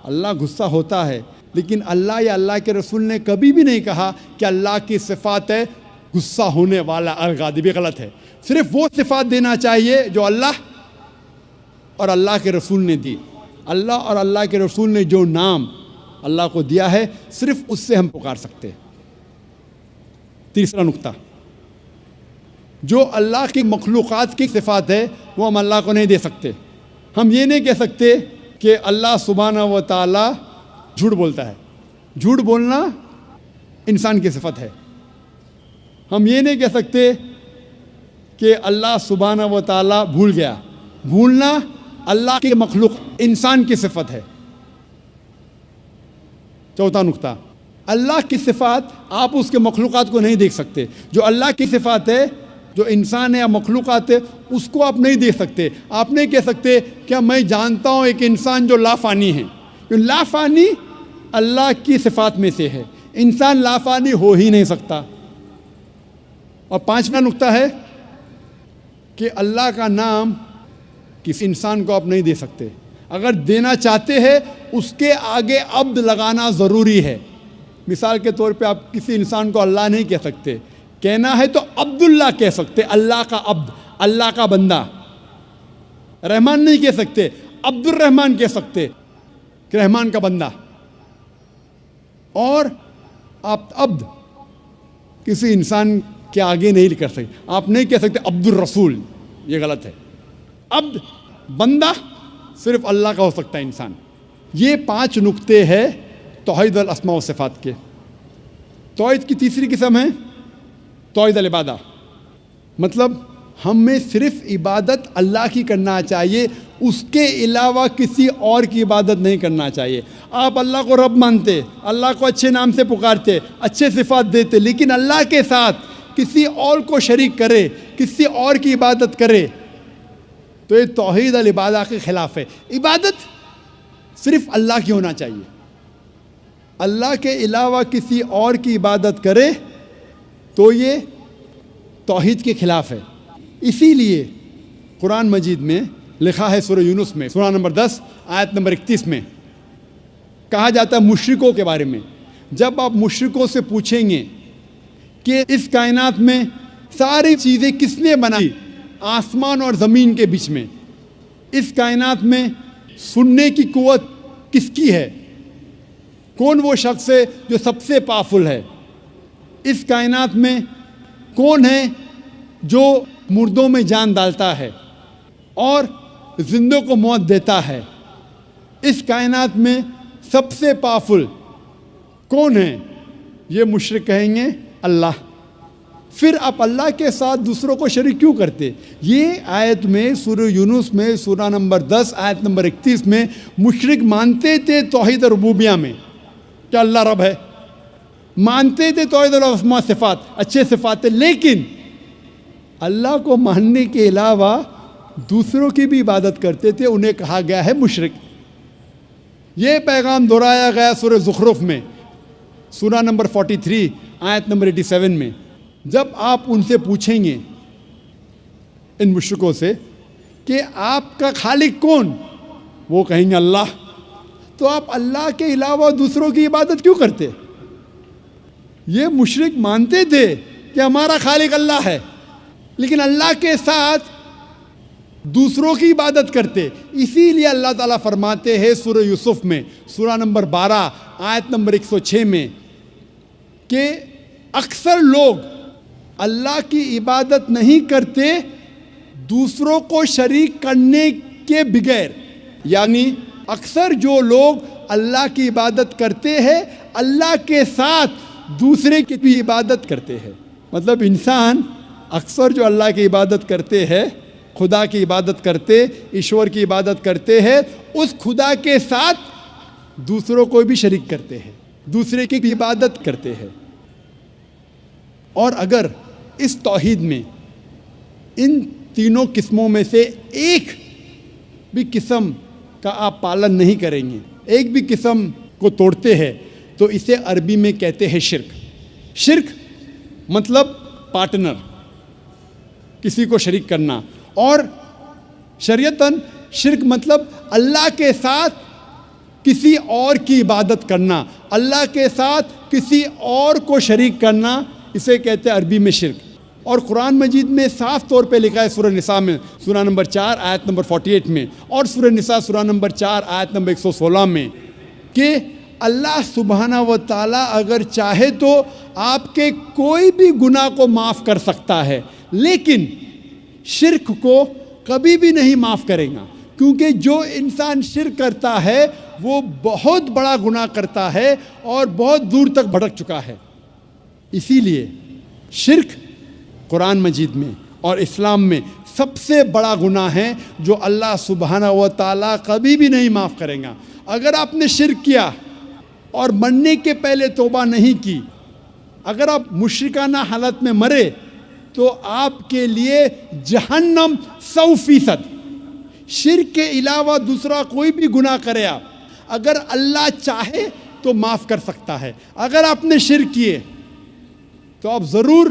اللہ غصہ ہوتا ہے، لیکن اللہ یا اللہ کے رسول نے کبھی بھی نہیں کہا کہ اللہ کی صفات ہے غصہ ہونے والا الغاضب. غلط ہے. صرف وہ صفات دینا چاہیے جو اللہ اور اللہ کے رسول نے دی. اللہ اور اللہ کے رسول نے جو نام اللہ کو دیا ہے صرف اس سے ہم پکار سکتے. تیسرا نقطہ، جو اللہ کی مخلوقات کی صفات ہے وہ ہم اللہ کو نہیں دے سکتے. ہم یہ نہیں کہہ سکتے کہ اللہ سبحانہ و تعالیٰ جھوٹ بولتا ہے. جھوٹ بولنا انسان کی صفت ہے. ہم یہ نہیں کہہ سکتے کہ اللہ سبحانہ و تعالیٰ بھول گیا. بھولنا اللہ کی مخلوق انسان کی صفت ہے. چوتھا نقطہ، اللہ کی صفات آپ اس کے مخلوقات کو نہیں دیکھ سکتے. جو اللہ کی صفات ہے، جو انسان ہے یا مخلوقات ہے، اس کو آپ نہیں دیکھ سکتے. آپ نہیں کہہ سکتے کہ میں جانتا ہوں ایک انسان جو لافانی ہے. لافانی اللہ کی صفات میں سے ہے. انسان لافانی ہو ہی نہیں سکتا. اور پانچواں نقطہ ہے کہ اللہ کا نام کسی انسان کو آپ نہیں دے سکتے. اگر دینا چاہتے ہیں اس کے آگے عبد لگانا ضروری ہے. مثال کے طور پہ آپ کسی انسان کو اللہ نہیں کہہ سکتے. کہنا ہے تو عبداللہ کہہ سکتے، اللہ کا عبد، اللہ کا بندہ. رحمان نہیں کہہ سکتے، عبد الرحمان کہہ سکتے کہ رحمان کا بندہ. اور آپ عبد کسی انسان کے آگے نہیں کر سکتے. آپ نہیں کہہ سکتے عبد الرسول، یہ غلط ہے. عبد، بندہ صرف اللہ کا ہو سکتا ہے انسان. یہ 5 نقطے ہیں توحید الاسماء و صفات کے. توحید کی تیسری قسم ہے توحید العبادہ. مطلب ہمیں صرف عبادت اللہ کی کرنا چاہیے، اس کے علاوہ کسی اور کی عبادت نہیں کرنا چاہیے. آپ اللہ کو رب مانتے، اللہ کو اچھے نام سے پکارتے، اچھے صفات دیتے، لیکن اللہ کے ساتھ کسی اور کو شریک کرے، کسی اور کی عبادت کرے تو یہ توحید العبادہ کے خلاف ہے. عبادت صرف اللہ کی ہونا چاہیے. اللہ کے علاوہ کسی اور کی عبادت کرے تو یہ توحید کے خلاف ہے. اسی لیے قرآن مجید میں لکھا ہے سورہ یونس میں سورہ نمبر 10 آیت نمبر 31 میں کہا جاتا ہے مشرکوں کے بارے میں. جب آپ مشرکوں سے پوچھیں گے کہ اس کائنات میں ساری چیزیں کس نے بنائی، آسمان اور زمین کے بیچ میں، اس کائنات میں سننے کی قوت کس کی ہے، کون وہ شخص ہے جو سب سے پاورفل ہے، اس کائنات میں کون ہے جو مردوں میں جان ڈالتا ہے اور زندوں کو موت دیتا ہے، اس کائنات میں سب سے پاورفل کون ہے، یہ مشرک کہیں گے اللہ. پھر آپ اللہ کے ساتھ دوسروں کو شریک کیوں کرتے؟ یہ آیت میں سورہ یونس میں سورہ نمبر 10 آیت نمبر 31 میں مشرک مانتے تھے توحید ربوبیہ میں کہ اللہ رب ہے، مانتے تھے توحید الاسماء صفات، اچھے صفات ہے، لیکن اللہ کو ماننے کے علاوہ دوسروں کی بھی عبادت کرتے تھے. انہیں کہا گیا ہے مشرک. یہ پیغام دہرایا گیا سورہ زخرف میں سورہ نمبر 43 آیت نمبر 87 میں. جب آپ ان سے پوچھیں گے ان مشرکوں سے کہ آپ کا خالق کون، وہ کہیں گے اللہ. تو آپ اللہ کے علاوہ دوسروں کی عبادت کیوں کرتے؟ یہ مشرک مانتے تھے کہ ہمارا خالق اللہ ہے، لیکن اللہ کے ساتھ دوسروں کی عبادت کرتے. اسی لیے اللہ تعالیٰ فرماتے ہیں سورہ یوسف میں سورہ نمبر 12 آیت نمبر 106 میں کہ اکثر لوگ اللہ کی عبادت نہیں کرتے دوسروں کو شریک کرنے کے بغیر. یعنی اکثر جو لوگ اللہ کی عبادت کرتے ہیں اللہ کے ساتھ دوسرے کی بھی عبادت کرتے ہیں. مطلب انسان اکثر جو اللہ کی عبادت کرتے ہیں، خدا کی عبادت کرتے، ایشور کی عبادت کرتے ہیں، اس خدا کے ساتھ دوسروں کو بھی شریک کرتے ہیں، دوسرے کی بھی عبادت کرتے ہیں. اور اگر اس توحید میں ان تینوں قسموں میں سے ایک بھی قسم کا آپ پالن نہیں کریں گے، ایک بھی قسم کو توڑتے ہیں، تو اسے عربی میں کہتے ہیں شرک. شرک مطلب پارٹنر، کسی کو شریک کرنا. اور شریعتاً شرک مطلب اللہ کے ساتھ کسی اور کی عبادت کرنا، اللہ کے ساتھ کسی اور کو شریک کرنا، اسے کہتے ہیں عربی میں شرک. اور قرآن مجید میں صاف طور پہ لکھا ہے سورہ نساء میں سورہ نمبر 4 آیت نمبر 48 میں اور سورہ نساء سورہ نمبر 4 آیت نمبر 116 میں کہ اللہ سبحانہ و تعالیٰ اگر چاہے تو آپ کے کوئی بھی گناہ کو معاف کر سکتا ہے، لیکن شرک کو کبھی بھی نہیں معاف کرے گا، کیونکہ جو انسان شرک کرتا ہے وہ بہت بڑا گناہ کرتا ہے اور بہت دور تک بھٹک چکا ہے۔ اسی لیے شرک قرآن مجید میں اور اسلام میں سب سے بڑا گناہ ہے جو اللہ سبحانہ و تعالیٰ کبھی بھی نہیں معاف کرے گا۔ اگر آپ نے شرک کیا اور مرنے کے پہلے توبہ نہیں کی، اگر آپ مشرکانہ حالت میں مرے تو آپ کے لیے جہنم 100%۔ شرک کے علاوہ دوسرا کوئی بھی گناہ کرے آپ، اگر اللہ چاہے تو معاف کر سکتا ہے۔ اگر آپ نے شرک کیے تو آپ ضرور